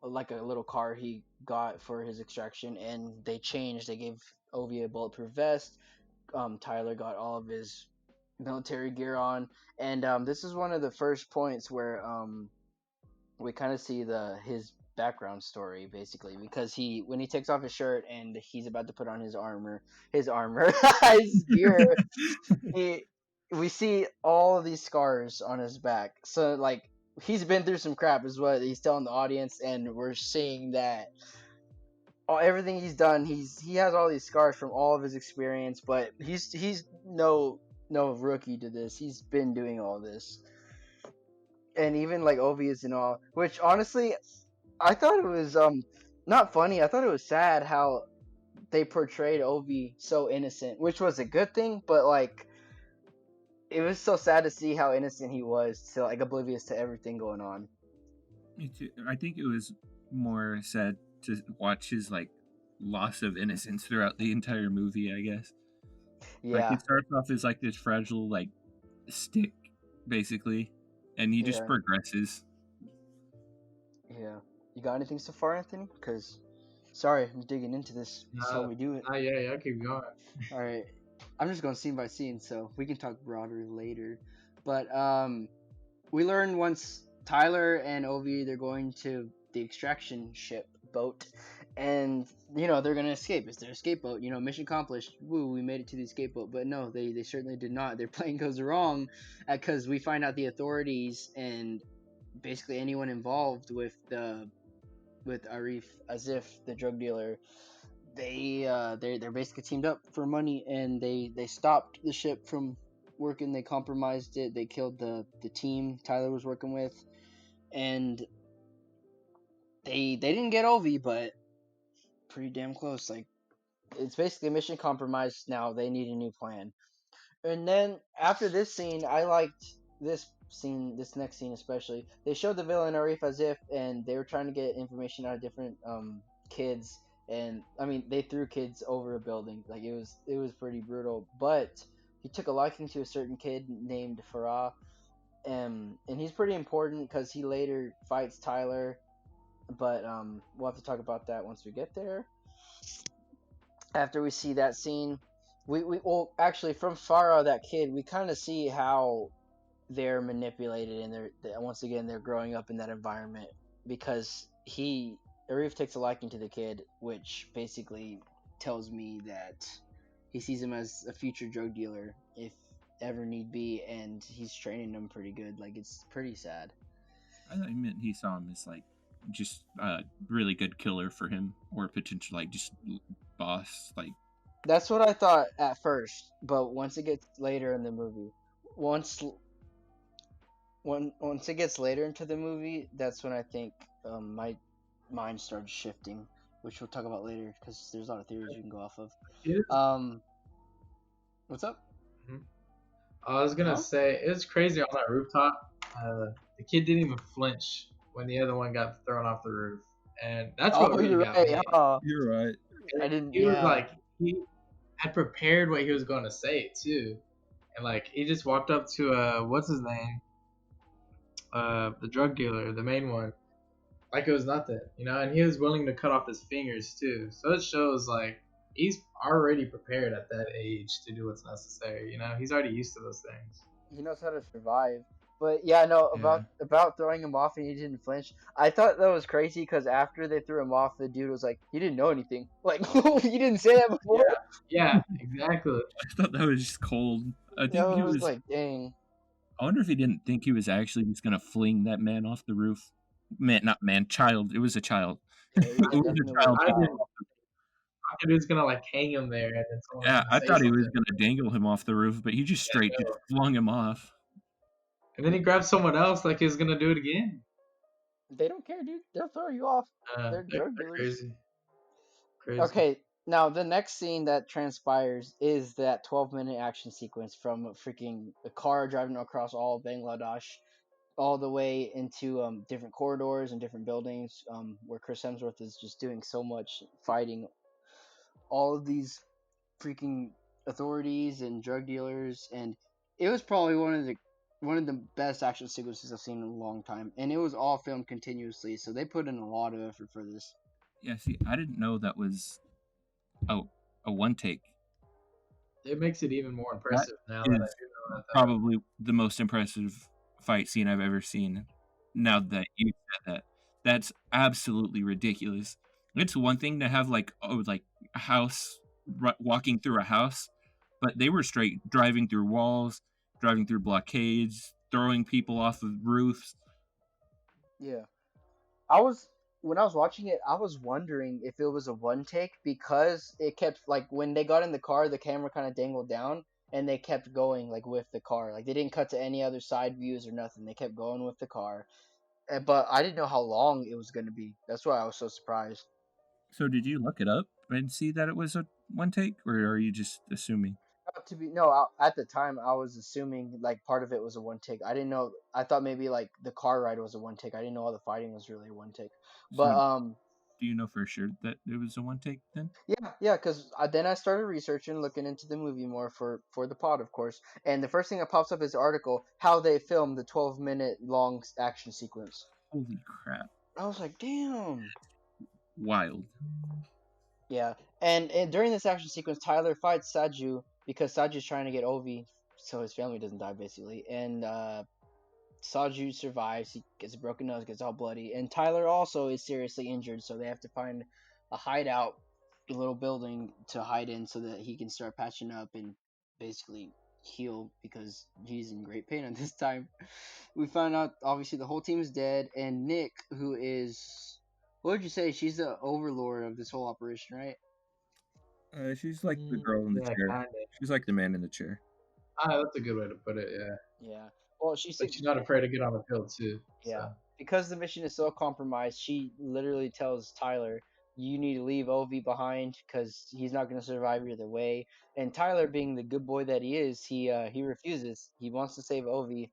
like a little car he got for his extraction, and they changed. They gave Ovi a bulletproof vest. Tyler got all of his military gear on, and this is one of the first points where we kind of see his background story basically because when he takes off his shirt and he's about to put on his armor his gear, we see all of these scars on his back. So like he's been through some crap is what he's telling the audience, and we're seeing that everything he's done, he has all these scars from all of his experience, but he's no rookie to this. He's been doing all this. And even like Ovi is and all, which honestly I thought it was not funny. I thought it was sad how they portrayed Ovi so innocent, which was a good thing, but like it was so sad to see how innocent he was, so like oblivious to everything going on. Me too. I think it was more sad to watch his like loss of innocence throughout the entire movie, I guess. Like Yeah. it starts off as like this fragile like stick, basically, and he just Yeah. progresses. Yeah. You got anything so far, Anthony? Because, sorry, I'm digging into this. You saw me do it. Yeah, keep going. All right. I'm just going scene by scene, so we can talk broader later. But we learn once Tyler and Ovi, they're going to the extraction ship boat, and they're gonna escape. It's their escape boat. Mission accomplished. Woo, we made it to the escape boat. But no, they certainly did not. Their plane goes wrong, because we find out the authorities and basically anyone involved with Arif, as if the drug dealer, they're basically teamed up for money, and they stopped the ship from working. They compromised it. They killed the team Tyler was working with, and they didn't get Ovi, but pretty damn close. Like, it's basically mission compromised. Now they need a new plan. And then after this scene, I liked this scene, this next scene especially. They showed the villain Arif as if, and they were trying to get information out of different kids. And I mean, they threw kids over a building. Like, it was pretty brutal. But he took a liking to a certain kid named Farah, and he's pretty important because he later fights Tyler. But we'll have to talk about that once we get there. After we see that scene, we well, actually, from Farah, that kid, we kind of see how they're manipulated, and once again they're growing up in that environment, because Arif takes a liking to the kid, which basically tells me that he sees him as a future drug dealer if ever need be, and he's training him pretty good. Like, it's pretty sad. I thought you meant he saw him as like just a really good killer for him, or potential like just boss. Like That's what I thought at first, but once it gets later in the movie, once once it gets later into the movie, that's when I think my mind started shifting, which we'll talk about later because there's a lot of theories you can go off of. What's up? I was gonna say, it was crazy on that rooftop. The kid didn't even flinch when the other one got thrown off the roof, and that's what really you're got right. me. you're right. I didn't. He was like, he had prepared what he was going to say too, and like he just walked up to what's his name, the drug dealer, the main one, like it was nothing, and he was willing to cut off his fingers too. So it shows like he's already prepared at that age to do what's necessary. He's already used to those things. He knows how to survive. But yeah, no, about throwing him off and he didn't flinch. I thought that was crazy because after they threw him off, the dude was like, he didn't know anything. Like, he didn't say that before. Yeah, exactly. I thought that was just cold. I think he was like, dang. I wonder if he didn't think he was actually just gonna fling that man off the roof. Child. It was a child. Yeah, It was a child. I thought he was gonna like hang him there, and then someone was Yeah, gonna I say thought he was something. gonna dangle him off the roof, but he just straight just flung him off. And then he grabbed someone else like he was gonna do it again. They don't care, dude. They'll throw you off. They're drug They're dealers. crazy. Okay, now the next scene that transpires is that 12-minute action sequence from a car driving across all of Bangladesh, all the way into different corridors and different buildings, where Chris Hemsworth is just doing so much fighting all of these freaking authorities and drug dealers, and it was probably one of the best action sequences I've seen in a long time, and it was all filmed continuously, so they put in a lot of effort for this. Yeah, see, I didn't know that was a one take. It makes it even more impressive now that I do know that. Probably the most impressive fight scene I've ever seen. Now that you said that, that's absolutely ridiculous. It's one thing to have like a house walking through a house, but they were straight driving through walls, driving through blockades, throwing people off of roofs. Yeah. When I was watching it, I was wondering if it was a one take, because it kept, like, when they got in the car, the camera kind of dangled down and they kept going, like, with the car. Like, they didn't cut to any other side views or nothing. They kept going with the car. But I didn't know how long it was going to be. That's why I was so surprised. So did you look it up and see that it was a one take, or are you just assuming? At the time I was assuming like part of it was a one take. I didn't know. I thought maybe like the car ride was a one take. I didn't know all the fighting was really a one take. But Do you know for sure that it was a one take then? Yeah, because then I started researching, looking into the movie more for the pod, of course. And the first thing that pops up is the article how they filmed the 12-minute long action sequence. Holy crap. I was like, damn. Wild. Yeah, and during this action sequence, Tyler fights Saju because Saju's trying to get Ovi so his family doesn't die, basically. And Saju survives. He gets a broken nose, gets all bloody, and Tyler also is seriously injured. So they have to find a hideout, a little building to hide in, so that he can start patching up and basically heal because he's in great pain at this time. We found out obviously the whole team is dead, and Nick, who is what would you say? She's the overlord of this whole operation, right? She's like the girl in the Yeah, chair. kind of. She's like the man in the chair. That's a good way to put it. Yeah, Yeah. Well, she's but she's not afraid to get on the field too. yeah. So. Because the mission is so compromised, she literally tells Tyler, "You need to leave Ovi behind because he's not going to survive either way." And Tyler, being the good boy that he is, he refuses. He wants to save Ovi.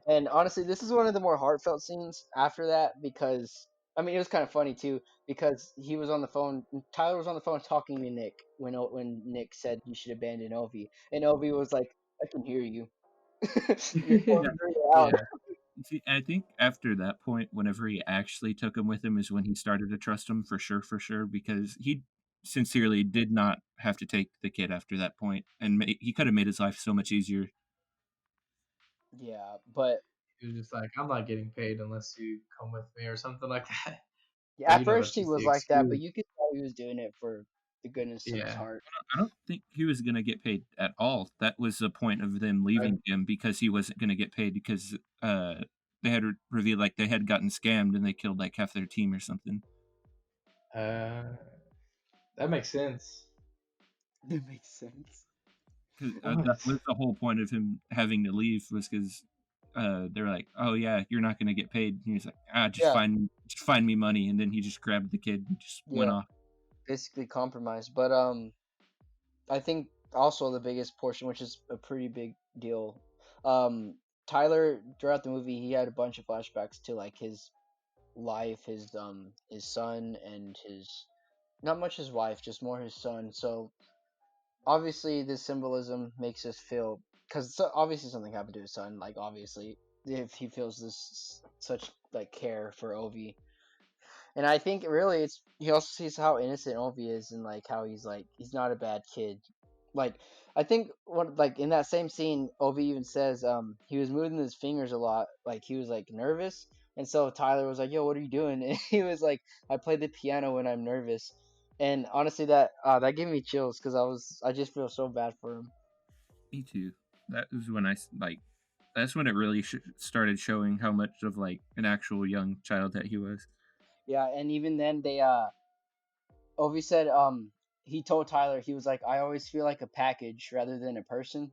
And honestly, this is one of the more heartfelt scenes after that because I mean it was kind of funny too because he was on the phone. Tyler was on the phone talking to Nick when Nick said he should abandon Ovi, and Ovi was like, "I can hear you." Your phone's really loud. Yeah. See, I think after that point, whenever he actually took him with him, is when he started to trust him for sure, because he sincerely did not have to take the kid after that point, and he could have made his life so much easier. Yeah, but He was just like, I'm not getting paid unless you come with me or something like that. yeah, But at first that's he just was the like that, but excuse. you could tell he was doing it for the goodness of his Yeah. heart. I don't think he was going to get paid at all. That was the point of them leaving him because he wasn't going to get paid because they had revealed like they had gotten scammed and they killed like half their team or something. That makes sense. That makes sense. That was the whole point of him having to leave was because they were like, "Oh yeah, you're not going to get paid." And he was like, just Yeah, find me money," and then he just grabbed the kid and just went yeah, off. basically compromised. But I think also the biggest portion, which is a pretty big deal, um, Tyler throughout the movie he had a bunch of flashbacks to like his life, his son and his not much his wife, just more his son. So obviously this symbolism makes us feel because obviously something happened to his son. Like obviously if he feels this such like care for Ovi, and I think really it's he also sees how innocent Ovi is and like he's not a bad kid. Like I think like in that same scene, Ovi even says he was moving his fingers a lot, like he was like nervous, and so Tyler was like, "Yo, what are you doing?" And he was like, "I play the piano when I'm nervous." And honestly, that gave me chills because I just feel so bad for him. Me too. That was when that's when it really started showing how much of like an actual young child that he was. Yeah, and even then Ovi said he told Tyler he was like, "I always feel like a package rather than a person."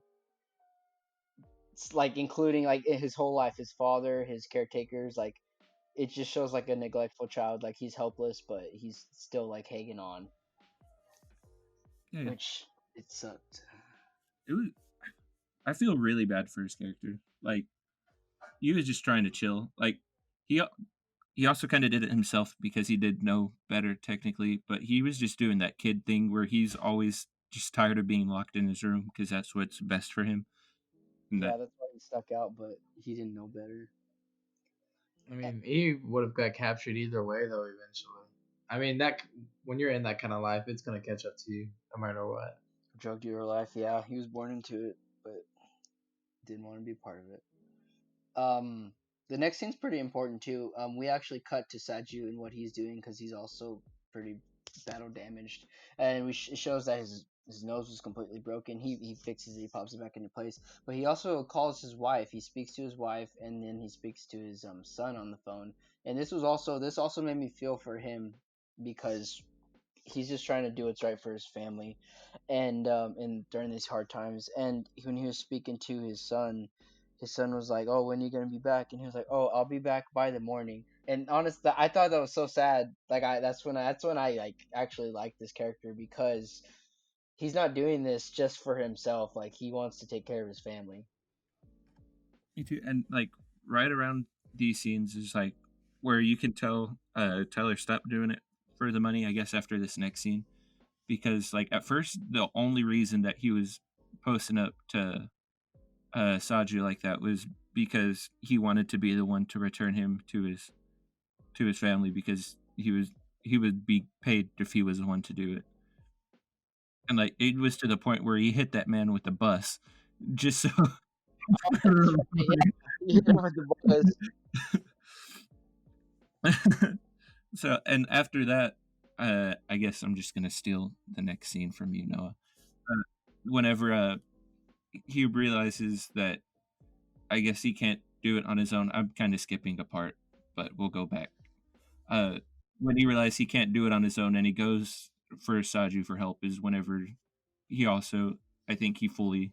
It's like including like in his whole life, his father, his caretakers, like it just shows like a neglectful child, like he's helpless, but he's still like hanging on, Yeah, which it sucked. it was. I feel really bad for his character. Like he was just trying to chill. Like he he also kind of did it himself because he did know better technically, but he was just doing that kid thing where he's always just tired of being locked in his room because that's what's best for him. And Yeah, that that's why he stuck out, but he didn't know better. I mean, he would have got captured either way, though. Eventually, I mean that when you're in that kind of life, it's gonna catch up to you no matter what. Drug dealer life, yeah, he was born into it, but didn't want to be a part of it. The next scene's pretty important too. We actually cut to Saju and what he's doing because he's also pretty battle damaged, and it shows that his nose was completely broken. He fixes it, he pops it back into place, but he also calls his wife. He speaks to his wife, and then he speaks to his son on the phone. And this also made me feel for him because he's just trying to do what's right for his family, and during these hard times. And when he was speaking to his son was like, "Oh, when are you gonna be back?" And he was like, "Oh, I'll be back by the morning." And honestly, I thought that was so sad. Like that's when I like actually like this character because he's not doing this just for himself. Like he wants to take care of his family. me too. And like right around these scenes is like where you can tell Tyler stopped doing it for the money, I guess, after this next scene. Because, like, at first, the only reason that he was posting up to Saju like that was because he wanted to be the one to return him to his family, because he would be paid if he was the one to do it. And, like, it was to the point where he hit that man with the bus just so. Yeah, with the boys. So, and after that, I guess I'm just gonna steal the next scene from you, Noah. Whenever he realizes that, I guess he can't do it on his own. I'm kind of skipping a part, but we'll go back. When he realizes he can't do it on his own, and he goes for Saju for help, is whenever he also, I think he fully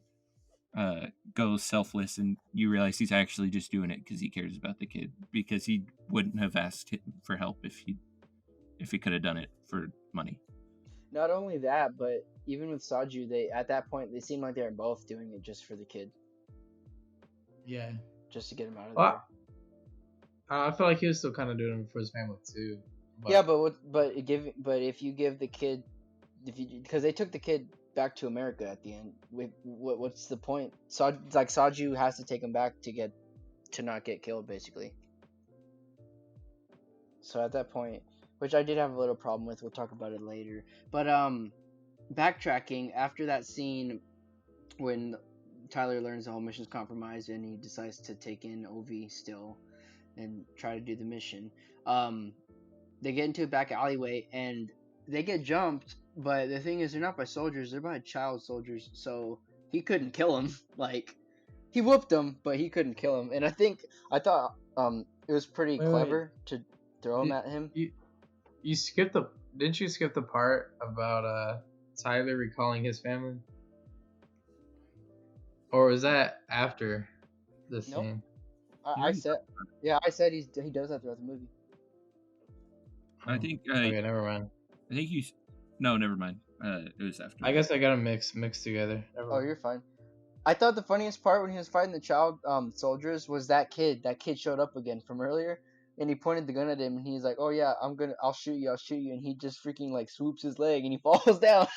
goes selfless, and you realize he's actually just doing it because he cares about the kid, because he wouldn't have asked him for help if he could have done it for money. Not only that, but even with Saju, they at that point they seemed like they were both doing it just for the kid, Yeah. just to get him out of Well, I feel like he was still kind of doing it for his family too. there. Yeah, but if you give the kid, because they took the kid back to America at the end, what's the point? Saju has to take him back to not get killed, basically. So at that point, which I did have a little problem with, we'll talk about it later. But backtracking after that scene when Tyler learns the whole mission's compromised and he decides to take in Ovi still and try to do the mission. They get into a back alleyway and they get jumped, but the thing is, they're not by soldiers, they're by child soldiers, so he couldn't kill him. Like, he whooped him, but he couldn't kill him. And I thought it was pretty clever to throw him at him. You skipped didn't you skip the part about Tyler recalling his family? Or was that after the scene? I said he does that throughout the movie. I think. Okay, never mind. I think you. No, never mind. It was after. I guess I got them mixed together. Oh, you're fine. I thought the funniest part when he was fighting the child soldiers was that kid. That kid showed up again from earlier, and he pointed the gun at him, and he's like, "Oh yeah, I'll shoot you," and he just freaking like swoops his leg, and he falls down.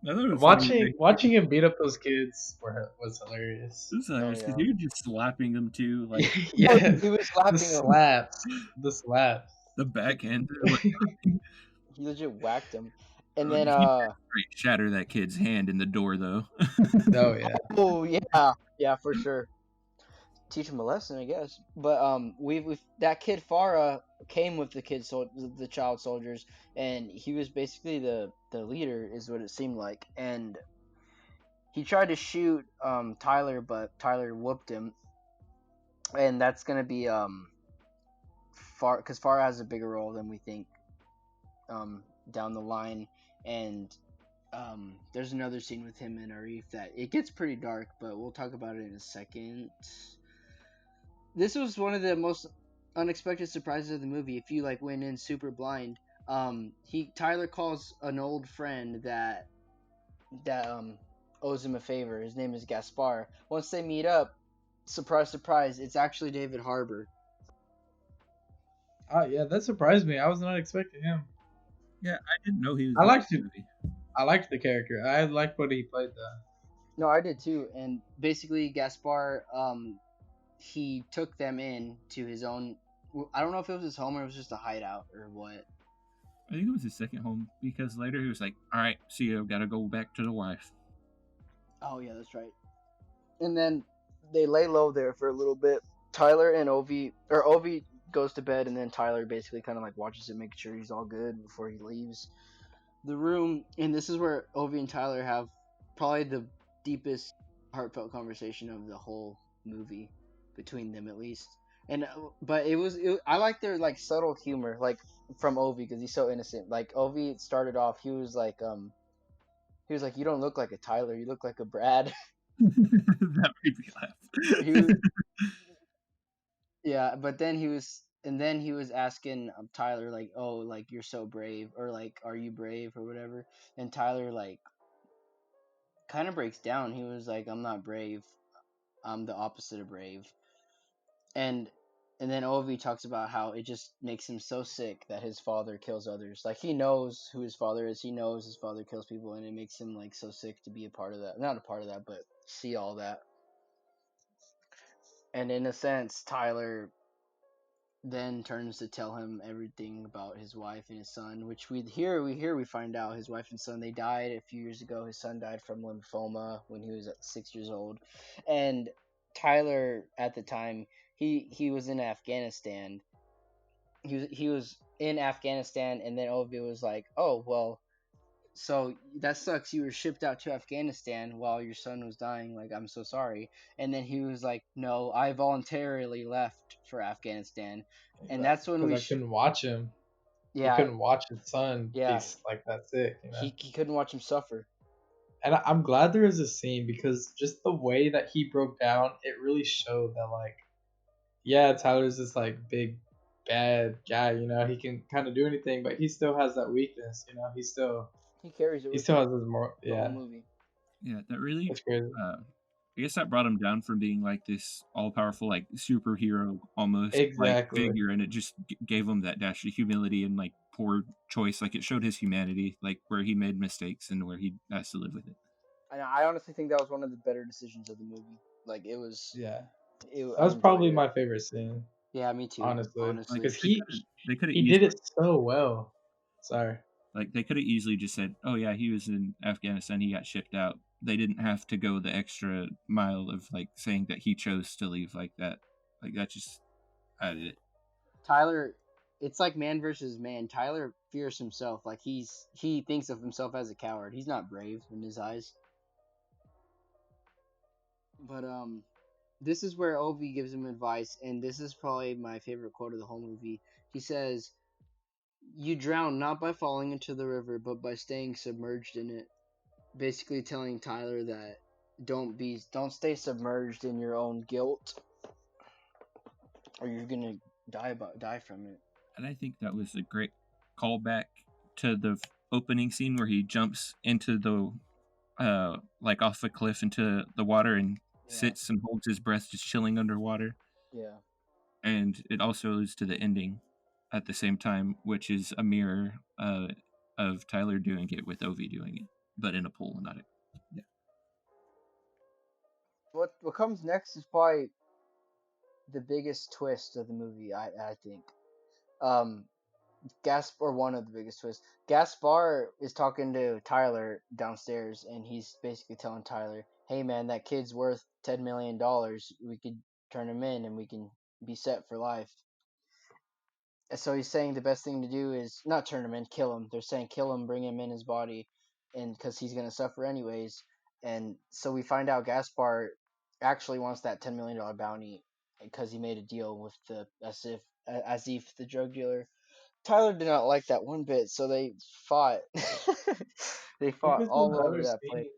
Watching him beat up those kids was hilarious. It was hilarious because he was just slapping them too, like yeah, he was slapping the slaps, the backhand. He legit whacked him, and then shatter that kid's hand in the door though. Oh yeah. Oh yeah, for sure. Teach him a lesson, I guess. But we that kid Farah came with the child soldiers, and he was basically the leader, is what it seemed like. And he tried to shoot Tyler, but Tyler whooped him, and that's gonna be because Farah has a bigger role than we think down the line. And there's another scene with him and Arif that it gets pretty dark, but we'll talk about it in a second. This was one of the most unexpected surprises of the movie. If you like went in super blind, Tyler calls an old friend that owes him a favor. His name is Gaspar. Once they meet up, surprise, surprise, it's actually David Harbour. Yeah, that surprised me. I was not expecting him. Yeah, I didn't know he was. I liked the character. I liked what he played though. No, I did too. And basically, Gaspar, he took them in to his own. I don't know if it was his home or it was just a hideout or what. I think it was his second home, because later he was like, "All right, see you. Gotta go back to the wife." Oh yeah, that's right. And then they lay low there for a little bit. Tyler and Ovi goes to bed, and then Tyler basically kind of like watches it, making sure he's all good before he leaves the room. And this is where Ovi and Tyler have probably the deepest, heartfelt conversation of the whole movie, between them at least. And but I like their like subtle humor, like from Ovi, because he's so innocent. Like Ovi started off, he was like, "You don't look like a Tyler, you look like a Brad." That made me laugh. Yeah, but then he was asking Tyler like, "Oh, like you're so brave," or like, "Are you brave?" or whatever. And Tyler like kind of breaks down. He was like, "I'm not brave. I'm the opposite of brave." And And then Ovi talks about how it just makes him so sick that his father kills others. Like he knows who his father is. He knows his father kills people, and it makes him like so sick to be a part of that. Not a part of that, but see all that. And in a sense, Tyler then turns to tell him everything about his wife and his son, which we find out his wife and son, they died a few years ago. His son died from lymphoma when he was 6 years old, and Tyler at the time he was in Afghanistan. He was in Afghanistan, and then Ovi was like, "Oh well, so that sucks. You were shipped out to Afghanistan while your son was dying. Like, I'm so sorry." And then he was like, "No, I voluntarily left for Afghanistan." And that's when Because we, I couldn't watch him. He yeah, couldn't watch his son be yeah, like that sick, you know. he couldn't watch him suffer. And I'm glad there is a scene because just the way that he broke down, it really showed that like, yeah, Tyler's this like big bad guy, you know. He can kind of do anything, but he still has that weakness, you know. He carries it He with still him has his more, the whole yeah. movie. Yeah, that really. That's crazy. I guess that brought him down from being like this all-powerful, like superhero almost like Exactly. figure, and it just gave him that dash of humility and like poor choice. Like it showed his humanity, like where he made mistakes and where he has to live with it. And I honestly think that was one of the better decisions of the movie. Like it was, Yeah. I That was enjoyed probably it. my favorite scene, Yeah, me too. honestly, Like because Honestly, they could have he did easily it so well. Sorry. like they could have easily just said, "Oh yeah, he was in Afghanistan. He got shipped out." They didn't have to go the extra mile of like saying that he chose to leave like that. Like that just added it. Tyler, it's like man versus man. Tyler fears himself. Like he thinks of himself as a coward. He's not brave in his eyes. But this is where Ovi gives him advice, and this is probably my favorite quote of the whole movie. He says, "You drown not by falling into the river, but by staying submerged in it." Basically telling Tyler that don't stay submerged in your own guilt, or you're gonna die from it. And I think that was a great callback to the opening scene where he jumps into the like off a cliff into the water and Yeah, sits and holds his breath just chilling underwater. yeah. And it also is to the ending at the same time, which is a mirror of Tyler doing it with Ovi doing it, but in a pool, not it. Yeah. What comes next is probably the biggest twist of the movie. I think. Um, Gaspar, one of the biggest twists. Gaspar is talking to Tyler downstairs, and he's basically telling Tyler, "Hey man, that kid's worth $10 million. We could turn him in, and we can be set for life." And so he's saying the best thing to do is not turn him in, kill him. They're saying kill him, bring him in his body, and because he's gonna suffer anyways. And so we find out Gaspar actually wants that $10 million bounty because he made a deal with the Asif, the drug dealer. Tyler did not like that one bit, so they fought. They I think fought this is all over another that place. scene.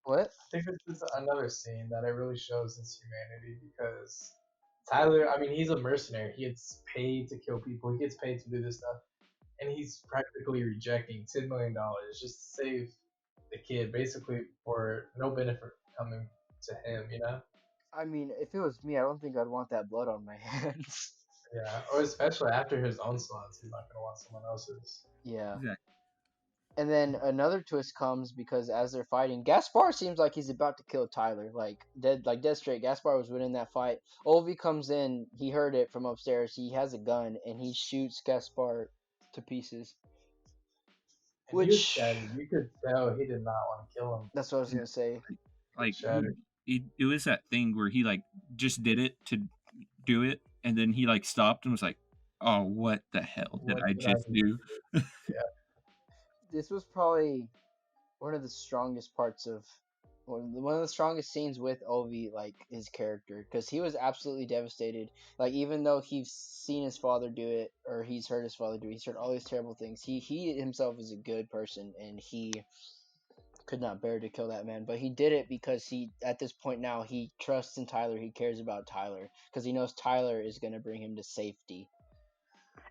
What? I think this is another scene that it really shows his humanity because Tyler, I mean, he's a mercenary. He gets paid to kill people. He gets paid to do this stuff, and he's practically rejecting $10 million just to save the kid, basically for no benefit coming to him. You know? I mean, if it was me, I don't think I'd want that blood on my hands. Yeah. Or especially after his own sons, he's not gonna want someone else's. Yeah. Exactly. And then another twist comes because as they're fighting, Gaspar seems like he's about to kill Tyler. Dead straight. Gaspar was winning that fight. Ovi comes in, he heard it from upstairs. He has a gun and he shoots Gaspar to pieces. And he was Which shattered. You could tell he did not want to kill him. that's what I was gonna say. Like Shattered. it was that thing where he like just did it to do it, and then he like stopped and was like, "Oh, what the hell did What I did I just just do?" do? Yeah. This was probably one of the strongest parts of one of the strongest scenes with Ovi, like his character, because he was absolutely devastated. Like even though he's seen his father do it, or he's heard his father do it, he's heard all these terrible things. He himself is a good person, and he could not bear to kill that man. But he did it because he, at this point now, he trusts in Tyler. He cares about Tyler because he knows Tyler is gonna bring him to safety,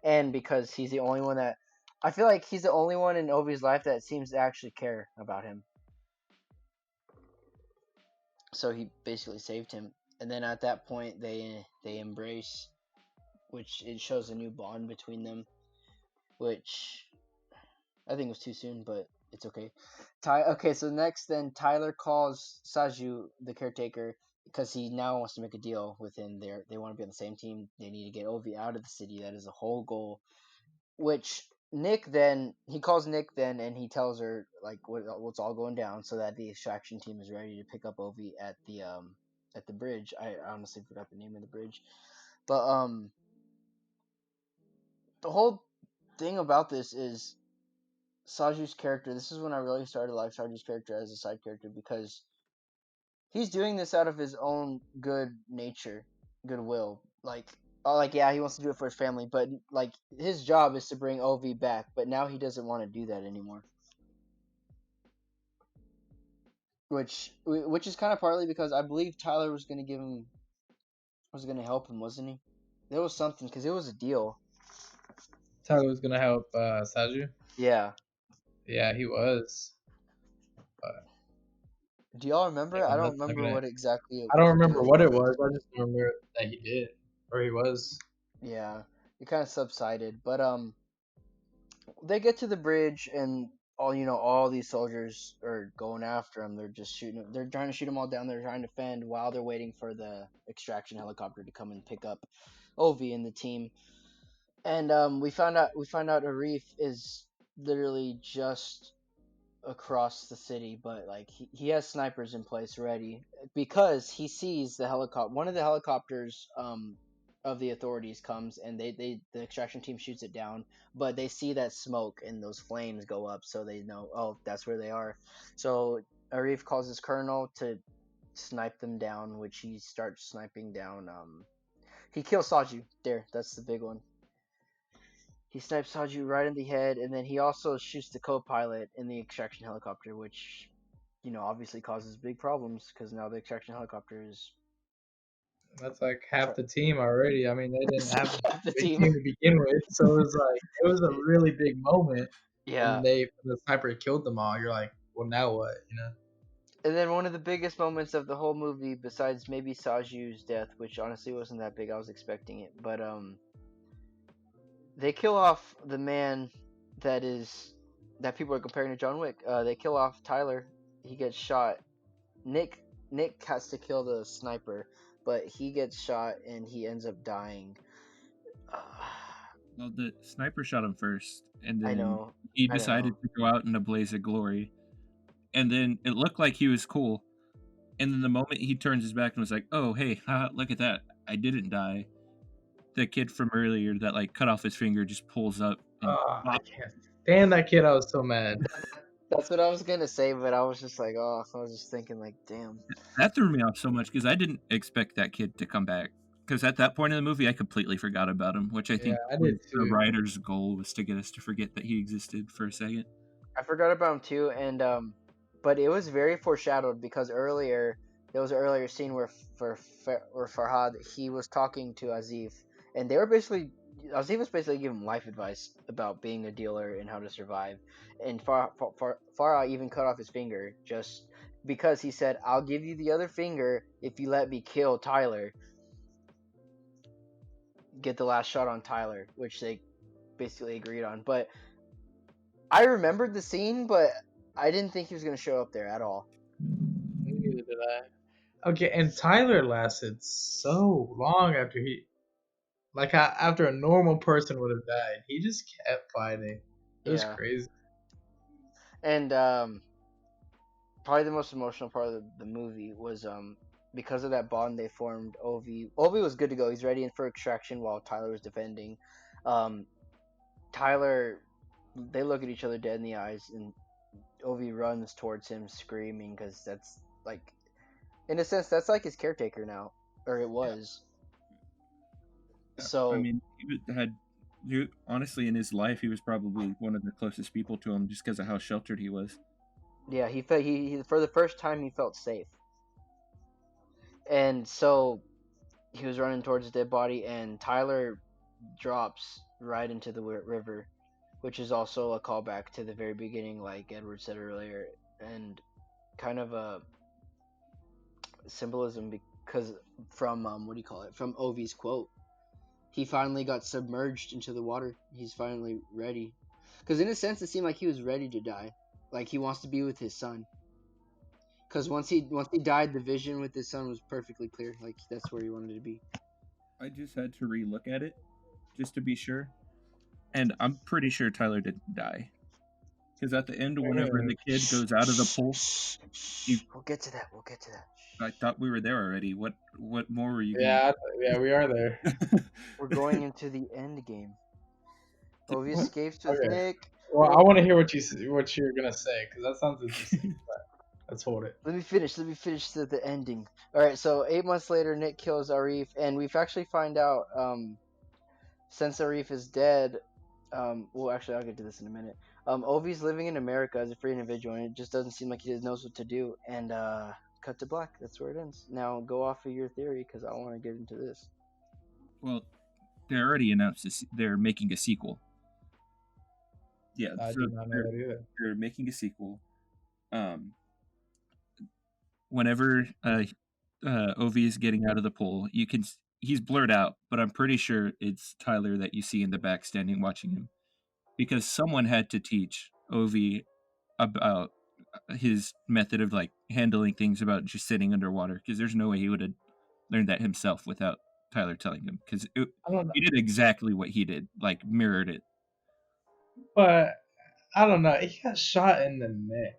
and because he's the only one that. I feel like he's the only one in Ovi's life that seems to actually care about him. So he basically saved him, and then at that point they embrace, which it shows a new bond between them, which I think was too soon, but it's okay. Okay, so next then Tyler calls Saju, the caretaker, because he now wants to make a deal with him. They want to be on the same team. They need to get Ovi out of the city. That is the whole goal. Which he calls Nick then, and he tells her like what's all going down, so that the extraction team is ready to pick up Ovi at the bridge. I honestly forgot the name of the bridge, but the whole thing about this is Saju's character. This is when I really started to like Saju's character as a side character, because he's doing this out of his own goodwill. Like yeah, he wants to do it for his family, but like his job is to bring Ovi back. But now he doesn't want to do that anymore. Which is kind of partly because I believe Tyler was going to help him, wasn't he? There was something because it was a deal. Tyler was gonna help Saju. Yeah. Yeah, he was. But Do y'all remember? I don't that's not remember gonna. what exactly it I don't was remember doing. what it was. I just remember that he did, or he was. Yeah, it kind of subsided, but they get to the bridge and all these soldiers are going after him. They're just shooting. They're trying to shoot them all down. They're trying to fend while they're waiting for the extraction helicopter to come and pick up Ovi and the team. And we find out Arif is literally just across the city, but like he has snipers in place ready because he sees the helicopter. One of the helicopters of the authorities comes, and the extraction team shoots it down, but they see that smoke and those flames go up, so they know, oh, that's where they are. So Arif calls his colonel to snipe them down, which he starts sniping down. He kills Saju. That's the big one. He snipes Saju right in the head, and then he also shoots the co-pilot in the extraction helicopter, which, obviously causes big problems because now the extraction helicopter is That's like half the team already. I mean, they didn't have a half the big team. team to begin with, so it was a really big moment. Yeah. And the sniper killed them all. You're like, well, now what? And then one of the biggest moments of the whole movie, besides maybe Saju's death, which honestly wasn't that big, I was expecting it, but they kill off the man that people are comparing to John Wick. They kill off Tyler. He gets shot. Nick has to kill the sniper, but he gets shot and he ends up dying. Well, the sniper shot him first, and I then know. he I know. decided to go out in a blaze of glory. And then it looked like he was cool. And then the moment he turns his back and was like, "Oh, hey, look at that! I didn't die." The kid from earlier that like cut off his finger just pulls up. And I can't stand that kid. I was so mad. That's what I was gonna say, but I was just like, oh, I was just thinking like, damn. that threw me off so much because I didn't expect that kid to come back. Because at that point in the movie, I completely forgot about him, which I Yeah, think I was did the too. writer's goal, was to get us to forget that he existed for a second. I forgot about him too, and but it was very foreshadowed because there was an earlier scene where Farhad, he was talking to Azif, and Azif was basically giving him life advice about being a dealer and how to survive, and Farhad even cut off his finger just because he said, "I'll give you the other finger if you let me kill Tyler." Get the last shot on Tyler, which they basically agreed on. But I remembered the scene, but I didn't think he was going to show up there at all. Neither did I. Okay, and Tyler lasted so long after after a normal person would have died. He just kept fighting. It was Yeah. crazy. And probably the most emotional part of the movie was because of that bond they formed. Ovi was good to go. He's ready for extraction while Tyler was defending. Tyler, they look at each other dead in the eyes, and Ovi runs towards him screaming because that's like, in a sense, that's like his caretaker now, or it was. So I mean, honestly, in his life, he was probably one of the closest people to him just because of how sheltered he was. yeah, he felt he for the first time he felt safe, and so he was running towards his dead body, and Tyler drops right into the river, which is also a callback to the very beginning, like Edward said earlier, and kind of a symbolism because from from Ovi's quote, he finally got submerged into the water. He's finally ready. Because in a sense, it seemed like he was ready to die. Like he wants to be with his son. Because once he died, the vision with his son was perfectly clear. Like that's where he wanted to be. I just had to relook at it just to be sure, and I'm pretty sure Tyler didn't die. Because at the end, whenever the kid goes out of the pool, We'll get to that. We'll get to that. I thought we were there already. What more were you Yeah, we are there. gonna? We're going into the end game. Ovi What? escapes with Okay. Nick. Well, I want to hear what you're gonna say because that sounds interesting. But let's hold it. Let me finish the ending. All right. So 8 months later, Nick kills Arif, and we've actually find out since Arif is dead. Well, actually, I'll get to this in a minute. Ovi's living in America as a free individual, and it just doesn't seem like he knows what to do. And cut to black. That's where it ends. Now go off of your theory because I want to get into this. Well, they already announced this. They're making a sequel. Yeah, I so did not know that either. they're making a sequel. Whenever Ovi is getting out of the pool, he's blurred out, but I'm pretty sure it's Tyler that you see in the back standing watching him, because someone had to teach Ovi about his method of like handling things about just sitting underwater, because there's no way he would have learned that himself without Tyler telling him, because I don't know, he did exactly what he did, like mirrored it. but I don't know. He got shot in the neck.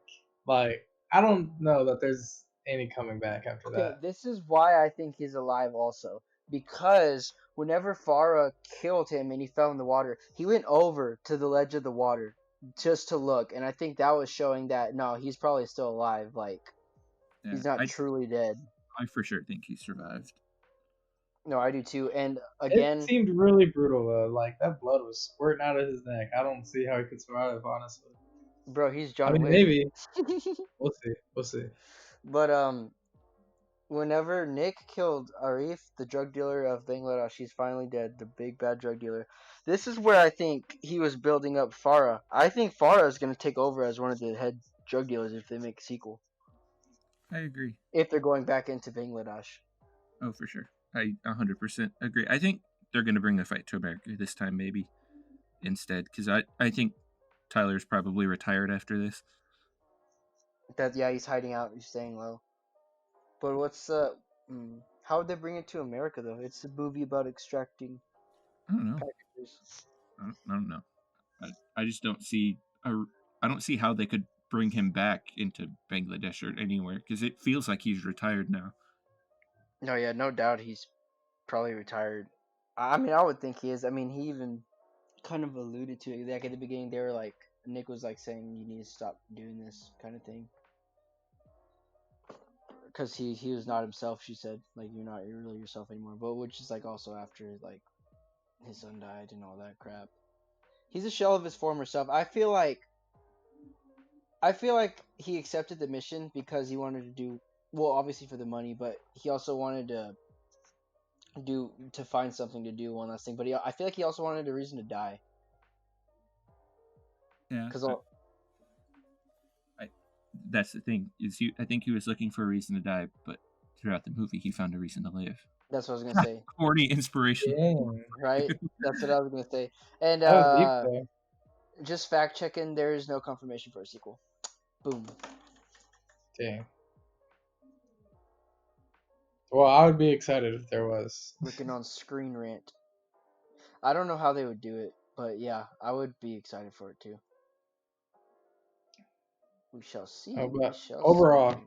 Like I don't know that there's any coming back after Okay, that. this is why I think he's alive also. Because whenever Farah killed him and he fell in the water, he went over to the ledge of the water just to look. And I think that was showing that, no, he's probably still alive. Like, Yeah, he's not truly dead. I for sure think he survived. No, I do too. And It again, seemed really brutal though. Like that blood was squirting out of his neck. I don't see how he could survive, honestly. bro, he's I John mean, Wick. maybe we'll see. We'll see. But whenever Nick killed Arif, the drug dealer of Bangladesh, he's finally dead, the big bad drug dealer. This is where I think he was building up Farah. I think Farah is going to take over as one of the head drug dealers if they make a sequel. I agree. If they're going back into Bangladesh. Oh, for sure. I 100% agree. I think they're going to bring the fight to America this time, maybe, instead, because I think Tyler's probably retired after this. Yeah, he's hiding out. He's staying low. But how would they bring it to America though? It's a movie about extracting I don't know. packages. I don't know. I just don't see I don't see how they could bring him back into Bangladesh or anywhere, because it feels like he's retired now. No, yeah, no doubt he's probably retired. I mean, I would think he is. I mean, he even kind of alluded to it. Like at the beginning, they were like, Nick was like saying, "You need to stop doing this," kind of thing. Because he was not himself. She said, like, you're not really yourself anymore. But which is like also after like his son died and all that crap. He's a shell of his former self. I feel like he accepted the mission because he wanted to do well, obviously for the money, but he also wanted to find something to do one last thing. But I feel like he also wanted a reason to die. Yeah, Because that's the thing. I think he was looking for a reason to die, but throughout the movie, he found a reason to live. that's what I was gonna say. Corny inspiration. Dang. Right? That's what I was gonna say. And That was deep though. just fact checking, there is no confirmation for a sequel. Boom. Dang. Well, I would be excited if there was. Looking on Screen Rant. I don't know how they would do it, but yeah, I would be excited for it too. We shall see. Oh, We but shall overall, see.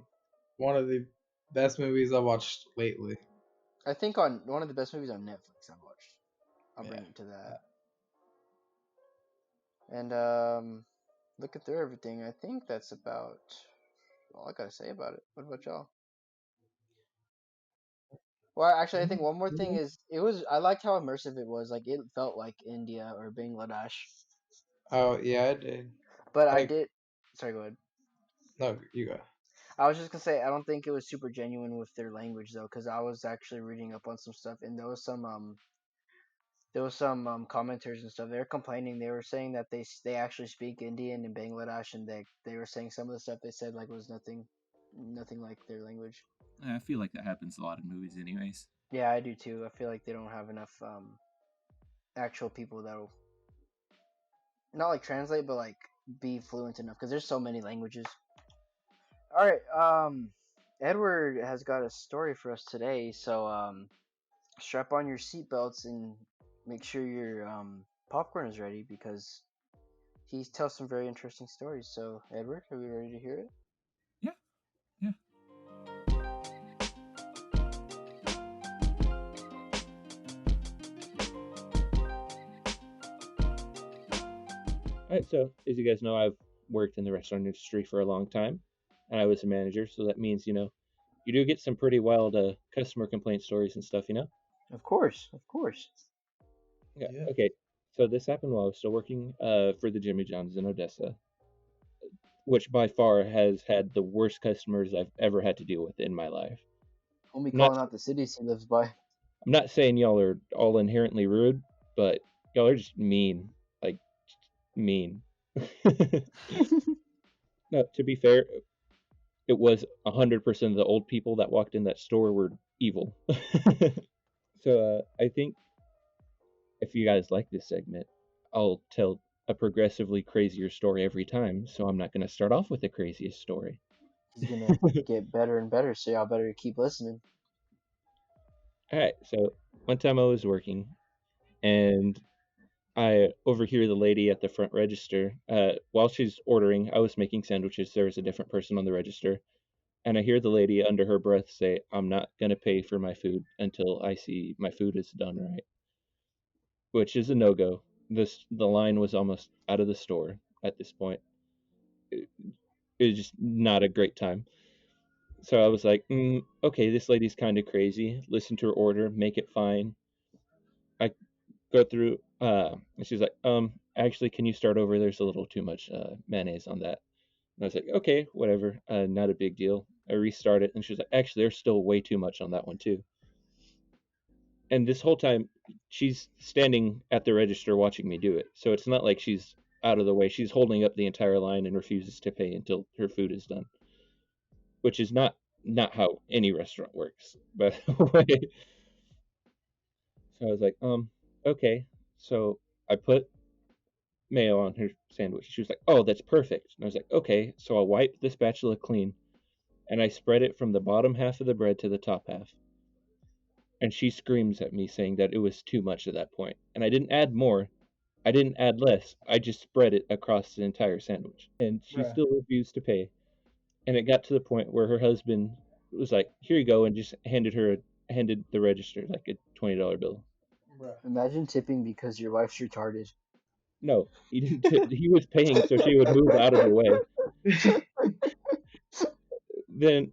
one of the best movies I watched lately. I think on one of the best movies on Netflix I've watched. I'll bring Yeah. it to that. And looking through everything, I think that's about all I gotta say about it. What about y'all? Well, actually, I think one more thing is I liked how immersive it was. Like it felt like India or Bangladesh. Oh yeah, I did. But I Like did. Sorry, go ahead. no, you go. I was just gonna say I don't think it was super genuine with their language though, because I was actually reading up on some stuff and there was some commenters and stuff. They were complaining. They were saying that they actually speak Indian in Bangladesh, and they were saying some of the stuff they said like was nothing like their language. I feel like that happens a lot in movies, anyways. Yeah, I do too. I feel like they don't have enough actual people that'll not like translate, but like be fluent enough because there's so many languages. All right, Edward has got a story for us today, so strap on your seatbelts and make sure your popcorn is ready because he tells some very interesting stories. So, Edward, are we ready to hear it? Yeah. Yeah. All right, so as you guys know, I've worked in the restaurant industry for a long time, and I was a manager, so that means, you do get some pretty wild customer complaint stories and stuff, Of course, of course. Yeah. Yeah. Okay, so this happened while I was still working for the Jimmy John's in Odessa, which by far has had the worst customers I've ever had to deal with in my life. Homie I'm not, calling out the cities he lives by. I'm not saying y'all are all inherently rude, but y'all are just mean. Like, mean. No, to be fair, it was 100% of the old people that walked in that store were evil. So I think if you guys like this segment, I'll tell a progressively crazier story every time. So I'm not going to start off with the craziest story. He's gonna get better and better, so y'all better keep listening. All right. So one time I was working, and I overhear the lady at the front register. While she's ordering, I was making sandwiches. There was a different person on the register. And I hear the lady under her breath say, "I'm not going to pay for my food until I see my food is done right," which is a no-go. The line was almost out of the store at this point. It was just not a great time. So I was like, okay, this lady's kind of crazy. Listen to her order, make it fine. I go through, and she's like, actually, can you start over? There's a little too much mayonnaise on that. And I was like, okay, whatever, not a big deal. I restart it, and she's like, actually, there's still way too much on that one too. And this whole time, she's standing at the register watching me do it. So it's not like she's out of the way. She's holding up the entire line and refuses to pay until her food is done, which is not how any restaurant works, by the way. So I was like, okay. So I put mayo on her sandwich. She was like, oh, that's perfect. And I was like, okay. So I'll wipe the spatula clean, and I spread it from the bottom half of the bread to the top half. And she screams at me saying that it was too much at that point. And I didn't add more. I didn't add less. I just spread it across the entire sandwich. And she Bruh. still refused to pay. And it got to the point where her husband was like, here you go, and just handed the register like a $20 bill. Bruh. Imagine tipping because your wife's retarded. No, he didn't tip. He was paying so she would move out of the way. Then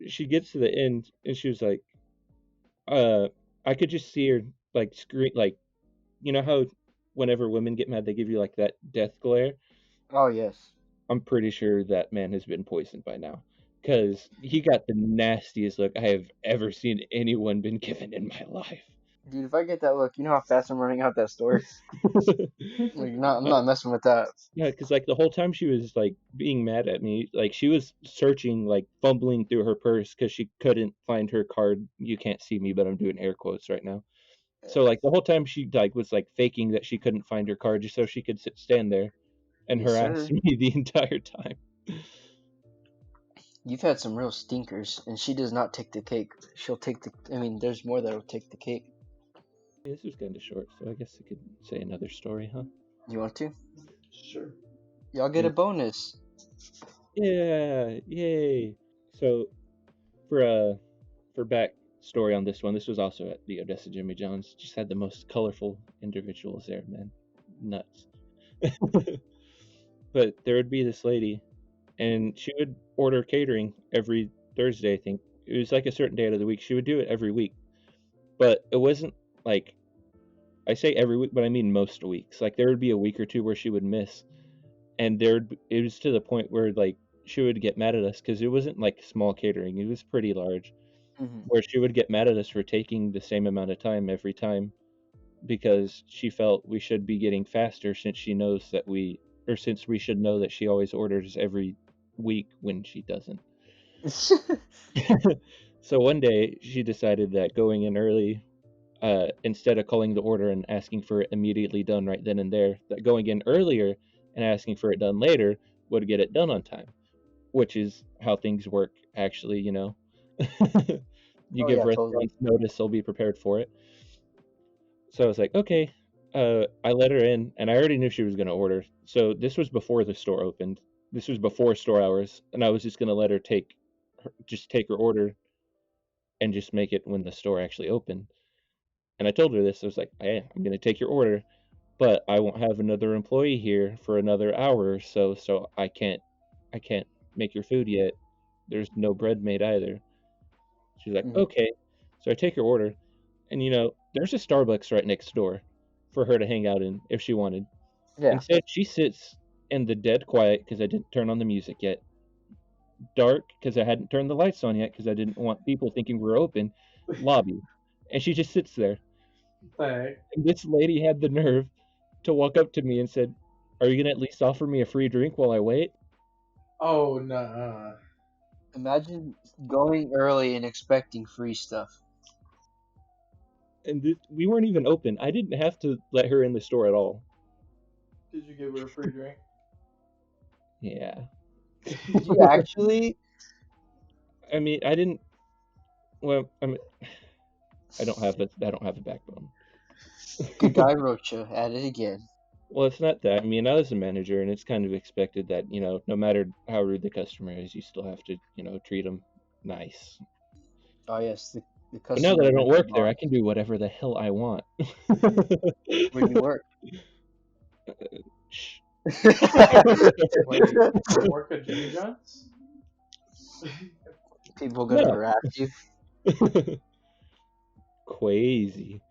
she gets to the end and she was like, I could just see her like scream, like, you know how whenever women get mad they give you like that death glare. Oh yes. I'm pretty sure that man has been poisoned by now, because he got the nastiest look I have ever seen anyone been given in my life. Dude, if I get that look, you know how fast I'm running out that store. Like, I'm not messing with that. Yeah, because like the whole time she was like being mad at me, like she was searching, like fumbling through her purse because she couldn't find her card. You can't see me, but I'm doing air quotes right now. So like the whole time she like was like faking that she couldn't find her card just so she could stand there and Yes, harass sir. me the entire time. You've had some real stinkers, and she does not take the cake. She'll take the. I mean, there's more that'll take the cake. This was kind of short, so I guess I could say another story, huh? You want to? Sure. Y'all get a bonus. Yeah, yay! So for backstory on this one, this was also at the Odessa Jimmy John's. Just had the most colorful individuals there, man. Nuts. But there would be this lady, and she would order catering every Thursday, I think. It was like a certain day out of the week. She would do it every week. But it wasn't like, I say every week, but I mean most weeks. Like there would be a week or two where she would miss. And it was to the point where like she would get mad at us because it wasn't like small catering. It was pretty large. Mm-hmm. Where she would get mad at us for taking the same amount of time every time, because she felt we should be getting faster since since we should know that she always orders every week when she doesn't. So one day she decided that going in early instead of calling the order and asking for it immediately done right then and there, that going in earlier and asking for it done later would get it done on time, which is how things work actually, you know. You Oh give yeah, totally. restaurants notice, they'll be prepared for it. So I was like, okay. I let her in, and I already knew she was going to order. So this was before the store opened. This was before store hours, and I was just going to let her take her order and just make it when the store actually opened. And I told her this. I was like, hey, I'm going to take your order, but I won't have another employee here for another hour or so, so I can't make your food yet. There's no bread made either. She's like, Mhm. okay. So I take her order, and there's a Starbucks right next door for her to hang out in if she wanted. Yeah. Instead, she sits in the dead quiet because I didn't turn on the music yet. Dark because I hadn't turned the lights on yet because I didn't want people thinking we're open. Lobby. And she just sits there. Hey. And this lady had the nerve to walk up to me and said, "Are you going to at least offer me a free drink while I wait?" Oh no. Imagine going early and expecting free stuff. And we weren't even open. I didn't have to let her in the store at all. Did you give her a free drink? Yeah. Did you actually? I mean, I didn't. Well, I don't have a backbone. Good guy Rocha at it again. Well, it's not that. I mean, I was a manager, and it's kind of expected that, no matter how rude the customer is, you still have to, treat them nice. Oh yes, the But now that customer I don't work there, I boss. can do whatever the hell I want. Where do you work? Shh. Wait, you work at Jimmy John's? People gonna No. harass you. Crazy.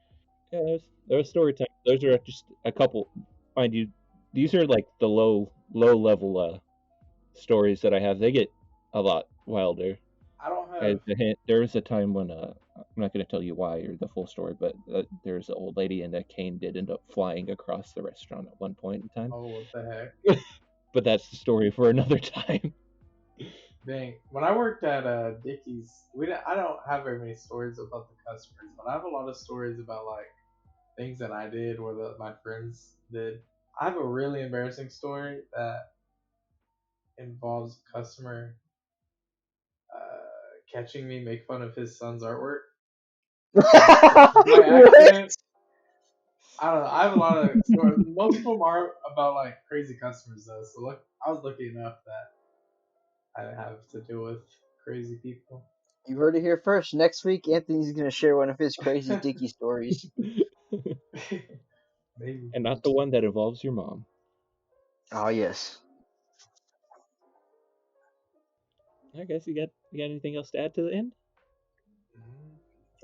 Yeah, there was story time. Those are just a couple. Mind you, these are like the low level stories that I have. They get a lot wilder. I don't As have. a hint, there was a time when I'm not going to tell you why or the full story, but there's an old lady and a cane did end up flying across the restaurant at one point in time. Oh, what the heck? But that's the story for another time. Dang. When I worked at Dickies, I don't have very many stories about the customers, but I have a lot of stories about like things that I did or that my friends did. I have a really embarrassing story that involves a customer catching me make fun of his son's artwork by accident. I don't know. I have a lot of stories. Most of them are about like crazy customers though. So look, I was lucky enough that I didn't have to deal with crazy people. You heard it here first. Next week, Anthony's gonna share one of his crazy Dicky stories. Maybe. And not the one that involves your mom. Oh yes. I guess you got anything else to add to the end?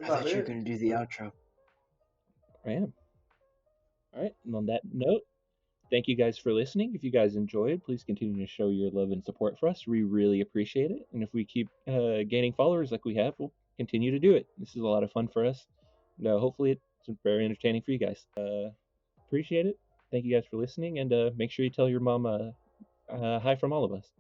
I thought you were gonna do the outro. I am. All right. And on that note, thank you guys for listening. If you guys enjoyed, please continue to show your love and support for us. We really appreciate it. And if we keep gaining followers like we have, we'll continue to do it. This is a lot of fun for us. No, hopefully it's very entertaining for you guys. Appreciate it. Thank you guys for listening, and make sure you tell your mom hi from all of us.